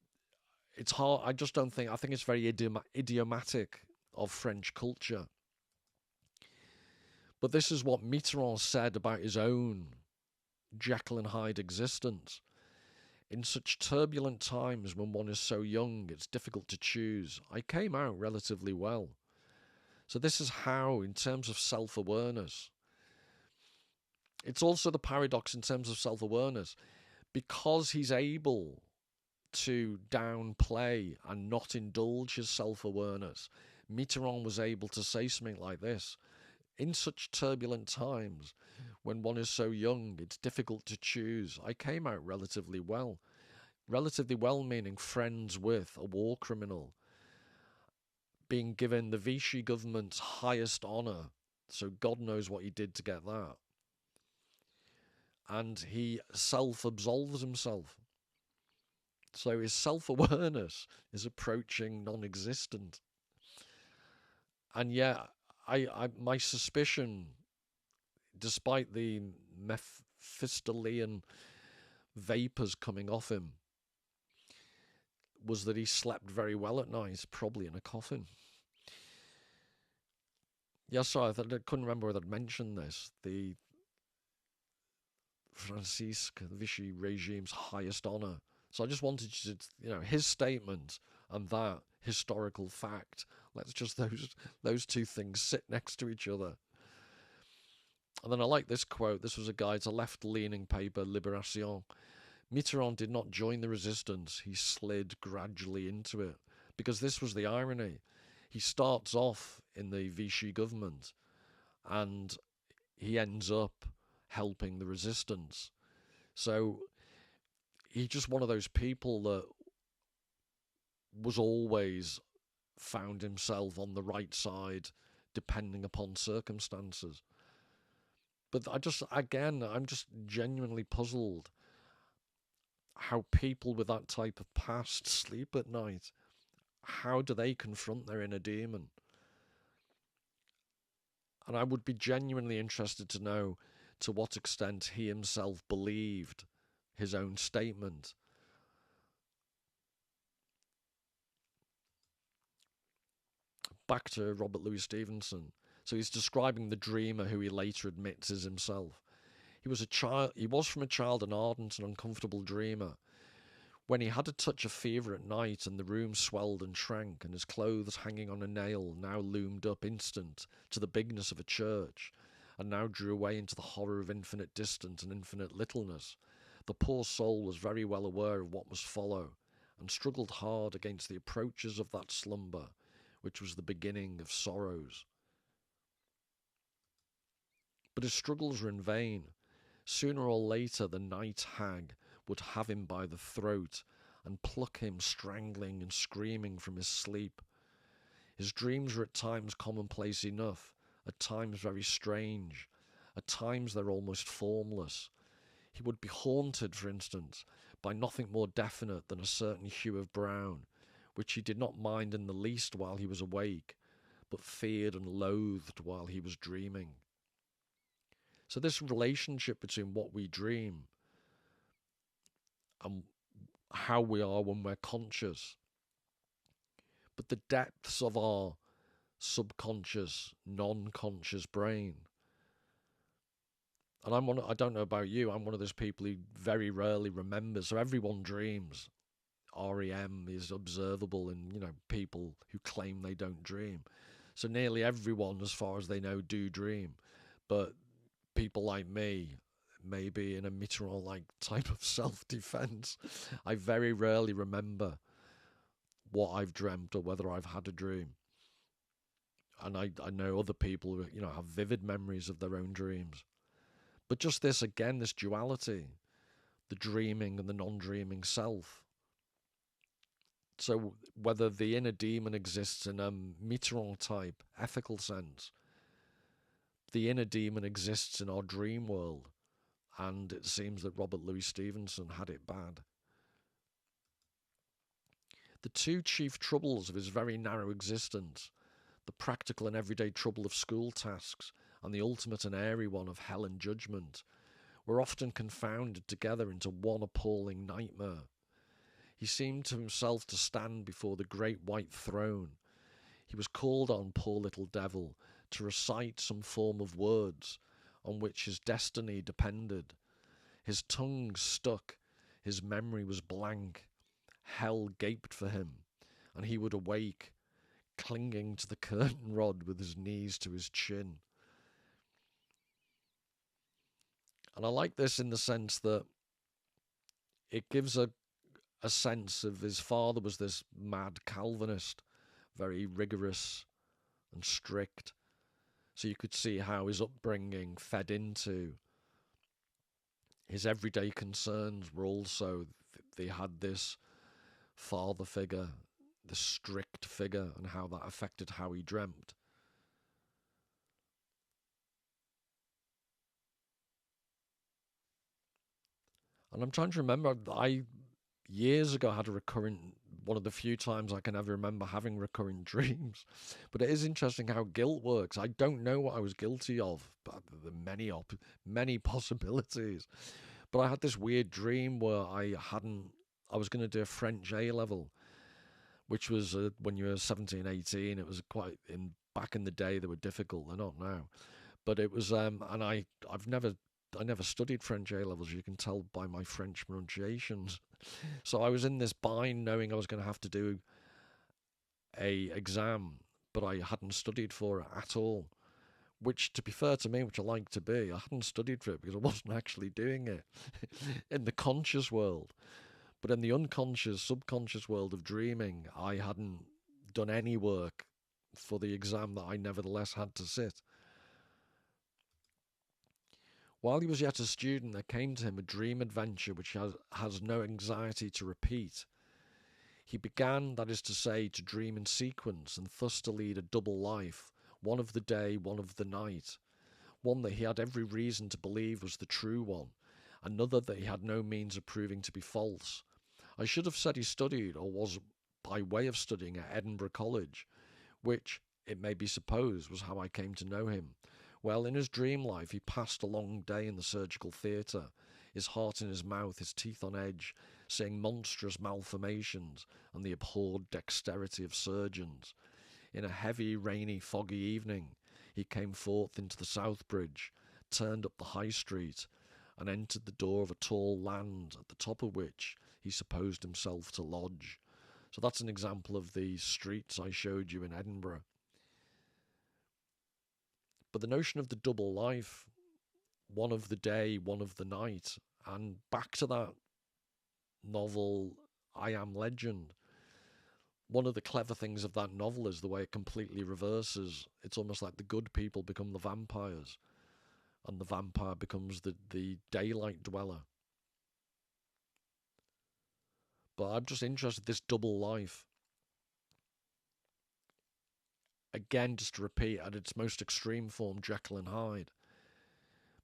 it's hard. I think it's very idiomatic of French culture. But this is what Mitterrand said about his own Jekyll and Hyde existence. In such turbulent times when one is so young, it's difficult to choose. I came out relatively well. So this is how, in terms of self-awareness, it's also the paradox in terms of self-awareness. Because he's able to downplay and not indulge his self-awareness, Mitterrand was able to say something like this. In such turbulent times, when one is so young, it's difficult to choose. I came out relatively well. Relatively well meaning friends with a war criminal, being given the Vichy government's highest honour. So God knows what he did to get that. And he self-absolves himself. So his self-awareness is approaching non-existent. And yet, my suspicion, despite the Mephistophelian vapours coming off him, was that he slept very well at night, probably in a coffin. Yes, sorry, I couldn't remember whether I'd mentioned this. The Francisque, the Vichy regime's highest honour. So I just wanted you to, his statement and that historical fact. Let's just those two things sit next to each other. And then I like this quote. This was a guy, it's a left-leaning paper, Libération. Mitterrand did not join the resistance. He slid gradually into it. Because this was the irony. He starts off in the Vichy government and he ends up helping the resistance. So he's just one of those people that was always found himself on the right side depending upon circumstances. But I'm just genuinely puzzled how people with that type of past sleep at night. How do they confront their inner demon? And I would be genuinely interested to know to what extent he himself believed his own statement. Back to Robert Louis Stevenson. So he's describing the dreamer who he later admits is himself. He was from a child an ardent and uncomfortable dreamer. When he had a touch of fever at night and the room swelled and shrank and his clothes hanging on a nail now loomed up instant to the bigness of a church and now drew away into the horror of infinite distance and infinite littleness, the poor soul was very well aware of what must follow and struggled hard against the approaches of that slumber, which was the beginning of sorrows. But his struggles were in vain. Sooner or later the night hag would have him by the throat and pluck him strangling and screaming from his sleep. His dreams were at times commonplace enough, at times very strange, at times they're almost formless. He would be haunted, for instance, by nothing more definite than a certain hue of brown, which he did not mind in the least while he was awake, but feared and loathed while he was dreaming. So this relationship between what we dream and how we are when we're conscious, but the depths of our subconscious, non-conscious brain. And I don't know about you, I'm one of those people who very rarely remembers. So everyone dreams. REM is observable in, people who claim they don't dream. So nearly everyone, as far as they know, do dream. But people like me, maybe in a Mitterrand-like type of self-defense, I very rarely remember what I've dreamt or whether I've had a dream. And I know other people who, have vivid memories of their own dreams. But just this, again, this duality, the dreaming and the non-dreaming self. So whether the inner demon exists in a Mitterrand-type ethical sense, the inner demon exists in our dream world. And it seems that Robert Louis Stevenson had it bad. The two chief troubles of his very narrow existence, the practical and everyday trouble of school tasks and the ultimate and airy one of hell and judgment, were often confounded together into one appalling nightmare. He seemed to himself to stand before the great white throne. He was called on, poor little devil, to recite some form of words on which his destiny depended. His tongue stuck, his memory was blank. Hell gaped for him, and he would awake, clinging to the curtain rod with his knees to his chin. And I like this in the sense that it gives a sense of his father was this mad Calvinist, very rigorous and strict. So you could see how his upbringing fed into his everyday concerns were also, they had this father figure, the strict figure, and how that affected how he dreamt. And I'm trying to remember, I years ago had a recurrent, one of the few times I can ever remember having recurrent dreams. But it is interesting how guilt works. I don't know what I was guilty of, but the many possibilities. But I had this weird dream where I was going to do a French A level, which was when you were 17, 18. It was back in the day, they were difficult. They're not now. But it was, and I never studied French A levels. You can tell by my French pronunciations. So I was in this bind, knowing I was going to have to do a exam, but I hadn't studied for it at all. Which, to be fair to me, which I like to be, I hadn't studied for it because I wasn't actually doing it in the conscious world. But in the unconscious, subconscious world of dreaming, I hadn't done any work for the exam that I nevertheless had to sit. While he was yet a student, there came to him a dream adventure which has no anxiety to repeat. He began, that is to say, to dream in sequence, and thus to lead a double life, one of the day, one of the night, one that he had every reason to believe was the true one, another that he had no means of proving to be false. I should have said he studied, or was by way of studying, at Edinburgh College, which, it may be supposed, was how I came to know him. Well, in his dream life, he passed a long day in the surgical theatre, his heart in his mouth, his teeth on edge, seeing monstrous malformations and the abhorred dexterity of surgeons. In a heavy, rainy, foggy evening, he came forth into the South Bridge, turned up the High Street, and entered the door of a tall land, at the top of which he supposed himself to lodge. So that's an example of the streets I showed you in Edinburgh. But the notion of the double life, one of the day, one of the night, and back to that novel, I Am Legend. One of the clever things of that novel is the way it completely reverses. It's almost like the good people become the vampires, and the vampire becomes the daylight dweller. But I'm just interested in this double life. Again, just to repeat, at its most extreme form, Jekyll and Hyde.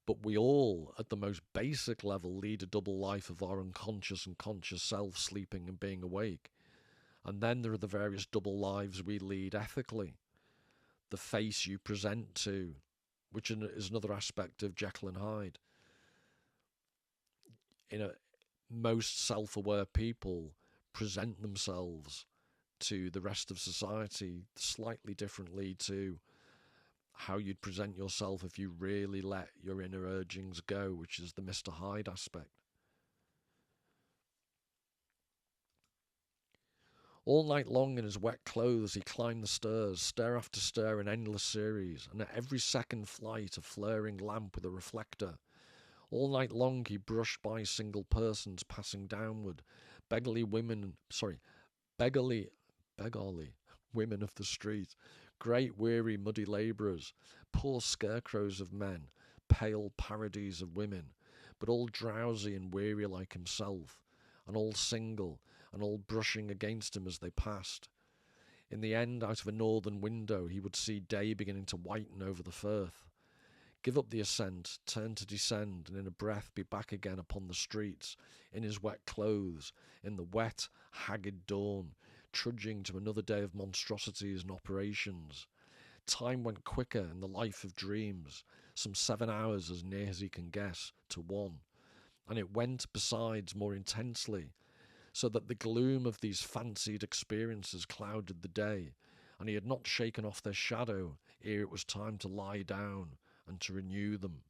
But we all, at the most basic level, lead a double life of our unconscious and conscious self, sleeping and being awake. And then there are the various double lives we lead ethically. The face you present to, which is another aspect of Jekyll and Hyde. Most self-aware people present themselves to the rest of society slightly differently to how you'd present yourself if you really let your inner urgings go, which is the Mr. Hyde aspect. All night long in his wet clothes he climbed the stairs, stair after stair in endless series, and at every second flight a flaring lamp with a reflector. All night long he brushed by single persons passing downward, beggarly women of the street, great weary muddy labourers, poor scarecrows of men, pale parodies of women, but all drowsy and weary like himself, and all single, and all brushing against him as they passed. In the end, out of a northern window, he would see day beginning to whiten over the firth, give up the ascent, turn to descend, and in a breath be back again upon the streets, in his wet clothes, in the wet, haggard dawn, trudging to another day of monstrosities and operations. Time went quicker in the life of dreams, some 7 hours as near as he can guess, to one, and it went, besides, more intensely, so that the gloom of these fancied experiences clouded the day, and he had not shaken off their shadow ere it was time to lie down and to renew them.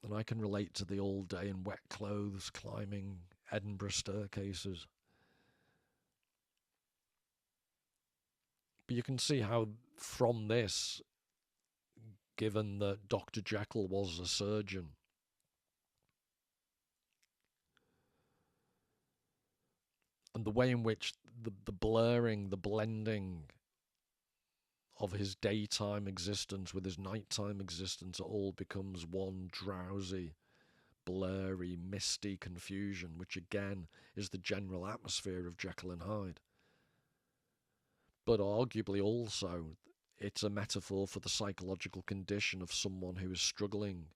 And I can relate to the all day in wet clothes climbing Edinburgh staircases. But you can see how from this, given that Dr. Jekyll was a surgeon, and the way in which the blurring, the blending of his daytime existence with his nighttime existence, it all becomes one drowsy, blurry, misty confusion, which again is the general atmosphere of Jekyll and Hyde. But arguably also, it's a metaphor for the psychological condition of someone who is struggling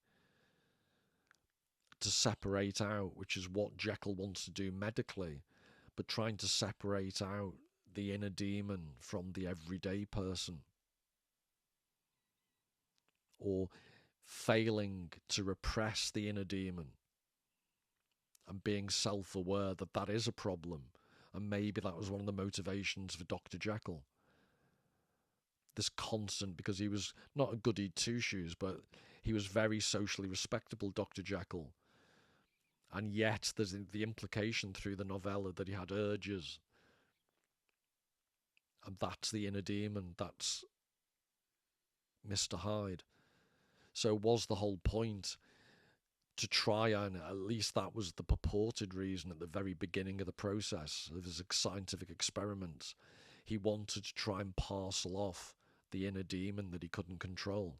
to separate out, which is what Jekyll wants to do medically, but trying to separate out the inner demon from the everyday person, or failing to repress the inner demon and being self-aware that that is a problem. And maybe that was one of the motivations for Dr. Jekyll. This constant, because he was not a goody two-shoes, but he was very socially respectable, Dr. Jekyll. And yet there's the implication through the novella that he had urges. And that's the inner demon, that's Mr. Hyde. So was the whole point to try, and at least that was the purported reason at the very beginning of the process of his scientific experiments, he wanted to try and parcel off the inner demon that he couldn't control.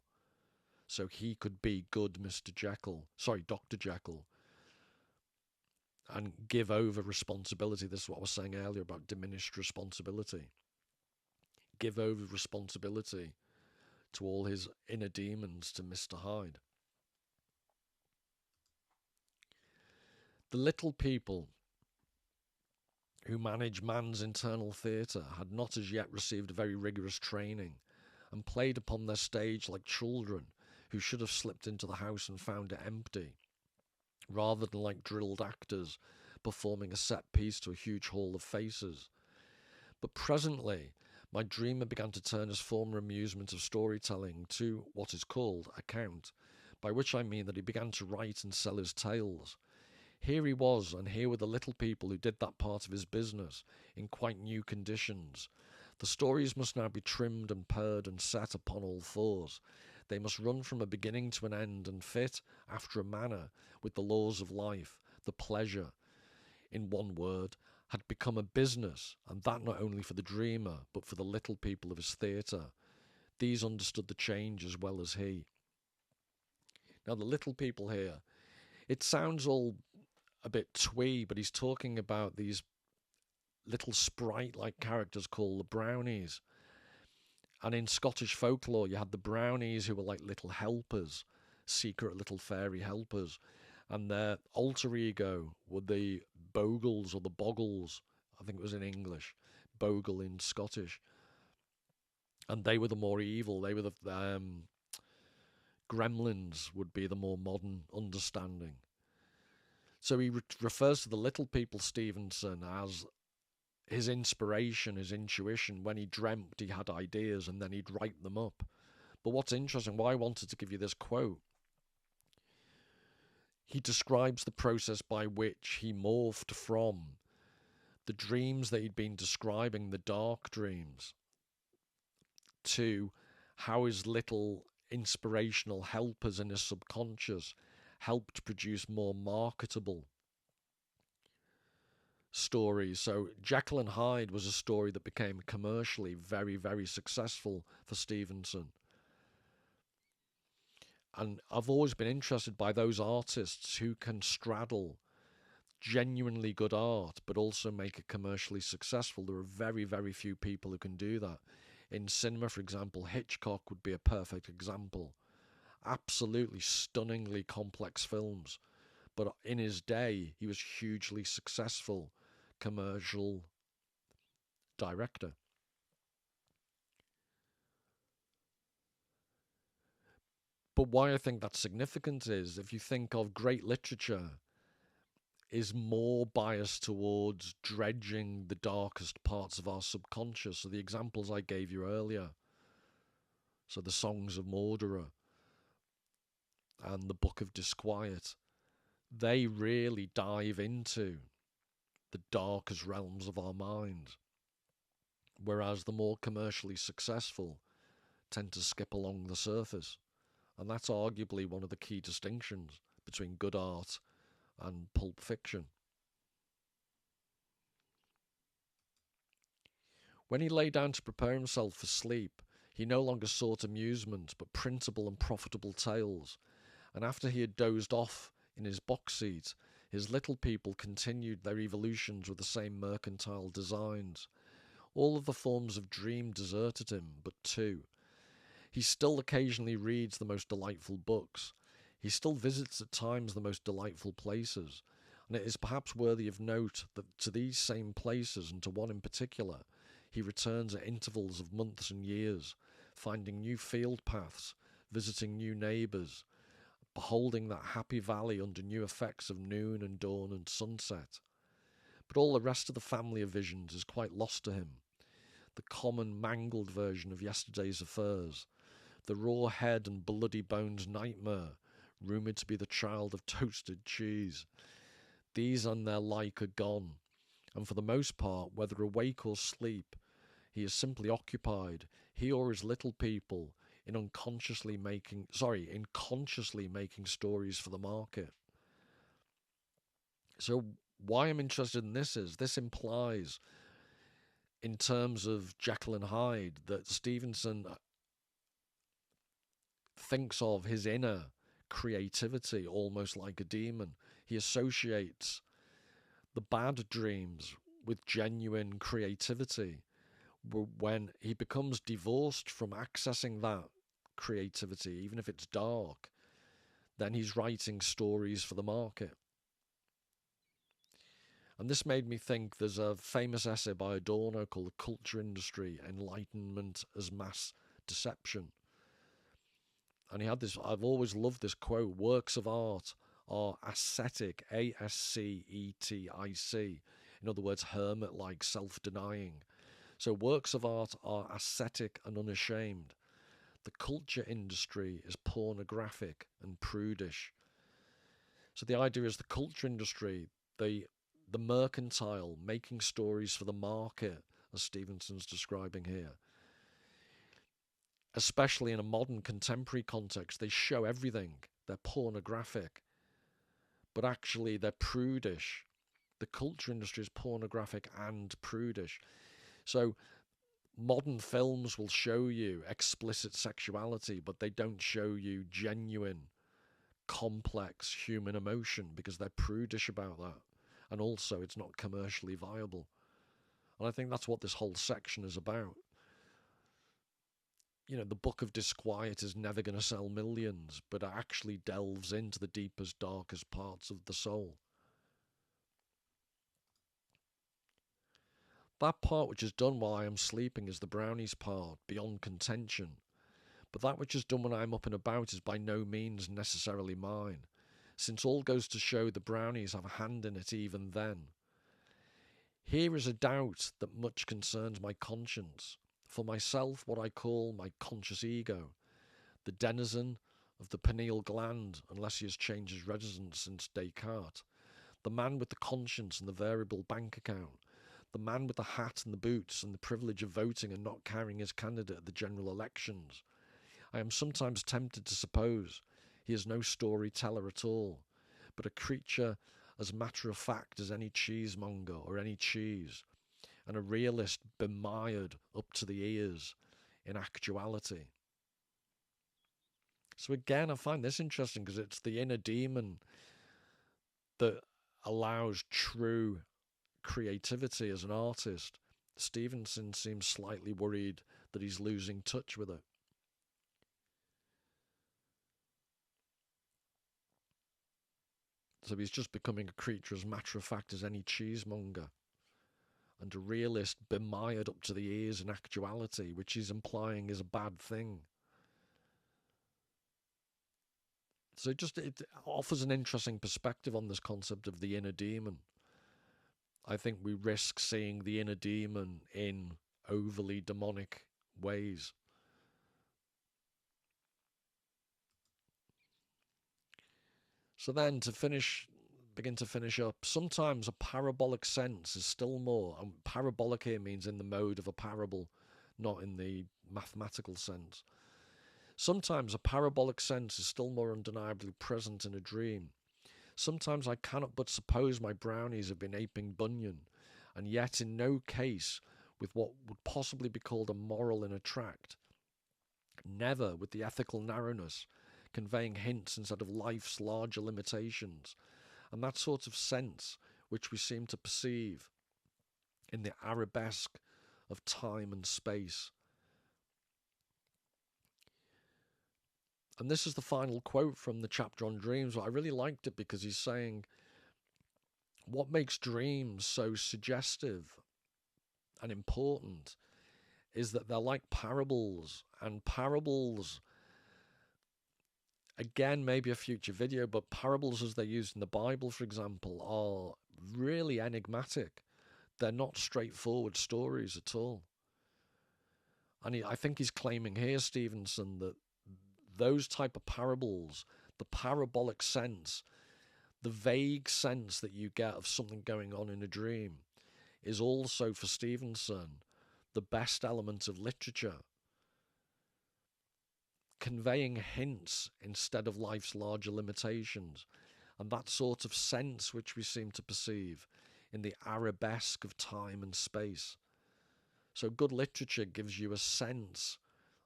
So he could be good Dr. Jekyll, and give over responsibility. This is what I was saying earlier about diminished responsibility. Give over responsibility to all his inner demons to Mr. Hyde. The little people who manage man's internal theatre had not as yet received a very rigorous training, and played upon their stage like children who should have slipped into the house and found it empty, rather than like drilled actors performing a set piece to a huge hall of faces. But presently, my dreamer began to turn his former amusement of storytelling to what is called account, by which I mean that he began to write and sell his tales. Here he was, and here were the little people who did that part of his business in quite new conditions. The stories must now be trimmed and purred and set upon all fours. They must run from a beginning to an end and fit, after a manner, with the laws of life. The pleasure, in one word, had become a business, and that not only for the dreamer, but for the little people of his theatre. These understood the change as well as he. Now, the little people here, it sounds all a bit twee, but he's talking about these little sprite-like characters called the brownies. And in Scottish folklore, you had the brownies who were like little helpers, secret little fairy helpers. And their alter ego were the bogles or the boggles. I think it was in English, bogle in Scottish. And they were the more evil. They were the gremlins would be the more modern understanding. So he refers to the little people, Stevenson, as his inspiration, his intuition. When he dreamt, he had ideas and then he'd write them up. But what's interesting, why I wanted to give you this quote, he describes the process by which he morphed from the dreams that he'd been describing, the dark dreams, to how his little inspirational helpers in his subconscious helped produce more marketable stories. So Jekyll and Hyde was a story that became commercially very, very successful for Stevenson. And I've always been interested by those artists who can straddle genuinely good art but also make it commercially successful. There are very, very few people who can do that. In cinema, for example, Hitchcock would be a perfect example. Absolutely stunningly complex films. But in his day, he was hugely successful commercial director. But why I think that's significant is, if you think of great literature, is more biased towards dredging the darkest parts of our subconscious. So the examples I gave you earlier, so the Songs of Mordor and the Book of Disquiet, they really dive into the darkest realms of our mind, whereas the more commercially successful tend to skip along the surface. And that's arguably one of the key distinctions between good art and pulp fiction. When he lay down to prepare himself for sleep, he no longer sought amusement but printable and profitable tales, and after he had dozed off in his box seat, his little people continued their evolutions with the same mercantile designs. All of the forms of dream deserted him, but two. He still occasionally reads the most delightful books. He still visits at times the most delightful places, and it is perhaps worthy of note that to these same places, and to one in particular, he returns at intervals of months and years, finding new field paths, visiting new neighbours, beholding that happy valley under new effects of noon and dawn and sunset. But all the rest of the family of visions is quite lost to him. The common mangled version of yesterday's affairs, the raw head and bloody bones nightmare, rumoured to be the child of toasted cheese. These and their like are gone, and for the most part, whether awake or asleep, he is simply occupied, he or his little people, in consciously making stories for the market. So why I'm interested in this is, this implies in terms of Jekyll and Hyde, that Stevenson thinks of his inner creativity almost like a demon. He associates the bad dreams with genuine creativity. When he becomes divorced from accessing that creativity, even if it's dark, then he's writing stories for the market. And this made me think, there's a famous essay by Adorno called The Culture Industry, Enlightenment as Mass Deception. And he had this, I've always loved this quote: works of art are ascetic, A-S-C-E-T-I-C. In other words, hermit-like, self-denying. So works of art are ascetic and unashamed. The culture industry is pornographic and prudish. So the idea is the culture industry, the mercantile, making stories for the market, as Stevenson's describing here, especially in a modern contemporary context, they show everything. They're pornographic, but actually they're prudish. The culture industry is pornographic and prudish. So modern films will show you explicit sexuality, but they don't show you genuine, complex human emotion because they're prudish about that. And also, it's not commercially viable. And I think that's what this whole section is about. You know, the Book of Disquiet is never going to sell millions, but it actually delves into the deepest, darkest parts of the soul. That part which is done while I am sleeping is the brownies part, beyond contention. But that which is done when I am up and about is by no means necessarily mine, since all goes to show the brownies have a hand in it even then. Here is a doubt that much concerns my conscience. For myself, what I call my conscious ego, the denizen of the pineal gland, unless he has changed his residence since Descartes, the man with the conscience and the variable bank account, the man with the hat and the boots and the privilege of voting and not carrying his candidate at the general elections. I am sometimes tempted to suppose he is no storyteller at all, but a creature as matter-of-fact as any cheesemonger or any cheese, and a realist bemired up to the ears in actuality. So again, I find this interesting because it's the inner demon that allows true creativity as an artist. Stevenson seems slightly worried that he's losing touch with it. So he's just becoming a creature as matter-of-fact as any cheesemonger, and a realist bemired up to the ears in actuality, which he's implying is a bad thing. So it offers an interesting perspective on this concept of the inner demon. I think we risk seeing the inner demon in overly demonic ways. So then, begin to finish up, sometimes a parabolic sense is still more, and parabolic here means in the mode of a parable, not in the mathematical sense. Sometimes a parabolic sense is still more undeniably present in a dream. Sometimes I cannot but suppose my brownies have been aping Bunyan, and yet in no case with what would possibly be called a moral inner tract. Never with the ethical narrowness, conveying hints instead of life's larger limitations, and that sort of sense which we seem to perceive in the arabesque of time and space. And this is the final quote from the chapter on dreams. I really liked it because he's saying what makes dreams so suggestive and important is that they're like parables, and parables, again, maybe a future video, but parables as they're used in the Bible, for example, are really enigmatic. They're not straightforward stories at all. And I think he's claiming here, Stevenson, that those type of parables, the parabolic sense, the vague sense that you get of something going on in a dream, is also, for Stevenson, the best element of literature, conveying hints instead of life's larger limitations, and that sort of sense which we seem to perceive in the arabesque of time and space. So good literature gives you a sense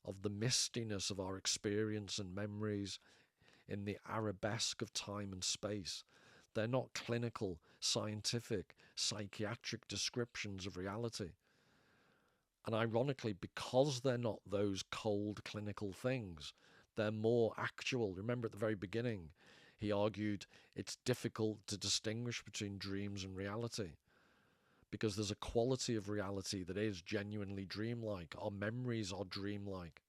of the mistiness of our experience and memories in the arabesque of time and space. They're not clinical, scientific, psychiatric descriptions of reality. And ironically, because they're not those cold clinical things, they're more actual. Remember at the very beginning, he argued it's difficult to distinguish between dreams and reality because there's a quality of reality that is genuinely dreamlike. Our memories are dreamlike.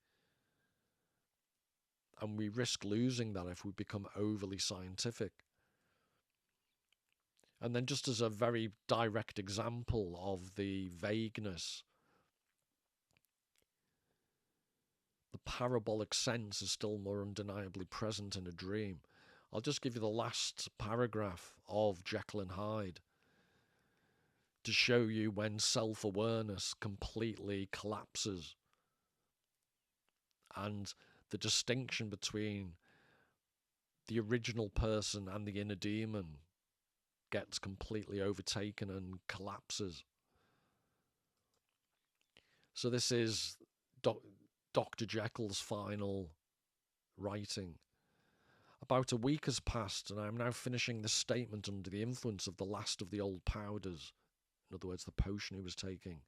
And we risk losing that if we become overly scientific. And then just as a very direct example of the vagueness, the parabolic sense is still more undeniably present in a dream. I'll just give you the last paragraph of Jekyll and Hyde to show you when self-awareness completely collapses and the distinction between the original person and the inner demon gets completely overtaken and collapses. So this is Dr. Jekyll's final writing. About a week has passed, and I am now finishing this statement under the influence of the last of the old powders, in other words, the potion he was taking.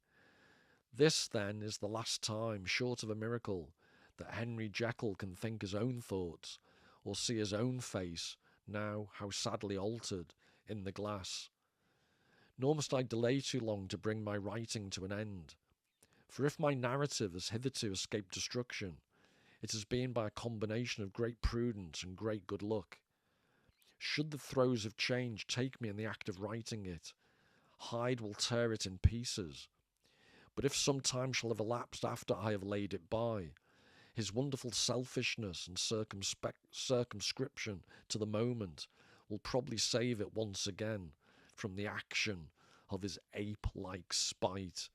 This, then, is the last time, short of a miracle, that Henry Jekyll can think his own thoughts, or see his own face, now how sadly altered, in the glass. Nor must I delay too long to bring my writing to an end. For if my narrative has hitherto escaped destruction, it has been by a combination of great prudence and great good luck. Should the throes of change take me in the act of writing it, Hyde will tear it in pieces. But if some time shall have elapsed after I have laid it by, his wonderful selfishness and circumscription to the moment will probably save it once again from the action of his ape-like spite.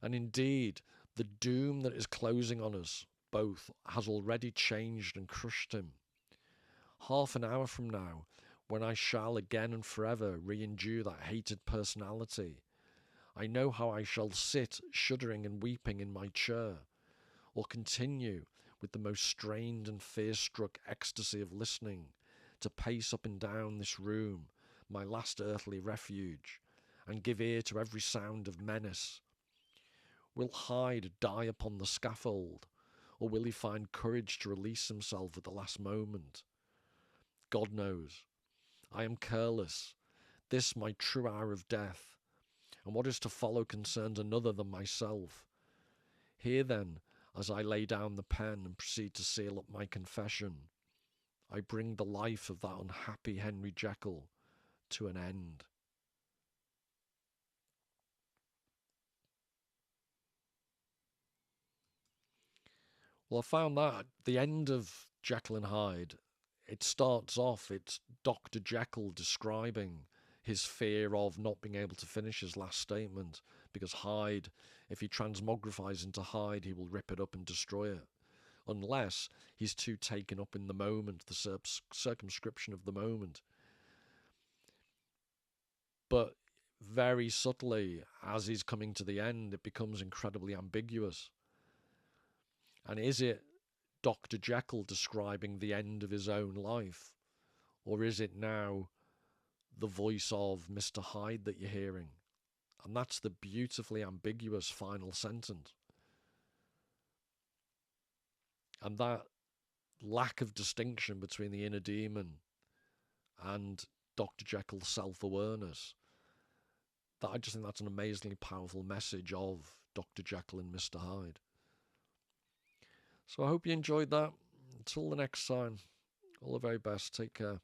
And indeed, the doom that is closing on us both has already changed and crushed him. Half an hour from now, when I shall again and forever re-endue that hated personality, I know how I shall sit shuddering and weeping in my chair, or continue with the most strained and fear-struck ecstasy of listening to pace up and down this room, my last earthly refuge, and give ear to every sound of menace. Will Hyde die upon the scaffold, or will he find courage to release himself at the last moment? God knows. I am careless. This my true hour of death, and what is to follow concerns another than myself. Here then, as I lay down the pen and proceed to seal up my confession, I bring the life of that unhappy Henry Jekyll to an end. Well, I found that at the end of Jekyll and Hyde, it starts off, it's Dr. Jekyll describing his fear of not being able to finish his last statement, because Hyde, if he transmogrifies into Hyde, he will rip it up and destroy it. Unless he's too taken up in the moment, the circumscription of the moment. But very subtly, as he's coming to the end, it becomes incredibly ambiguous. And is it Dr. Jekyll describing the end of his own life? Or is it now the voice of Mr. Hyde that you're hearing? And that's the beautifully ambiguous final sentence. And that lack of distinction between the inner demon and Dr. Jekyll's self-awareness, that I just think that's an amazingly powerful message of Dr. Jekyll and Mr. Hyde. So I hope you enjoyed that. Until the next time, all the very best. Take care.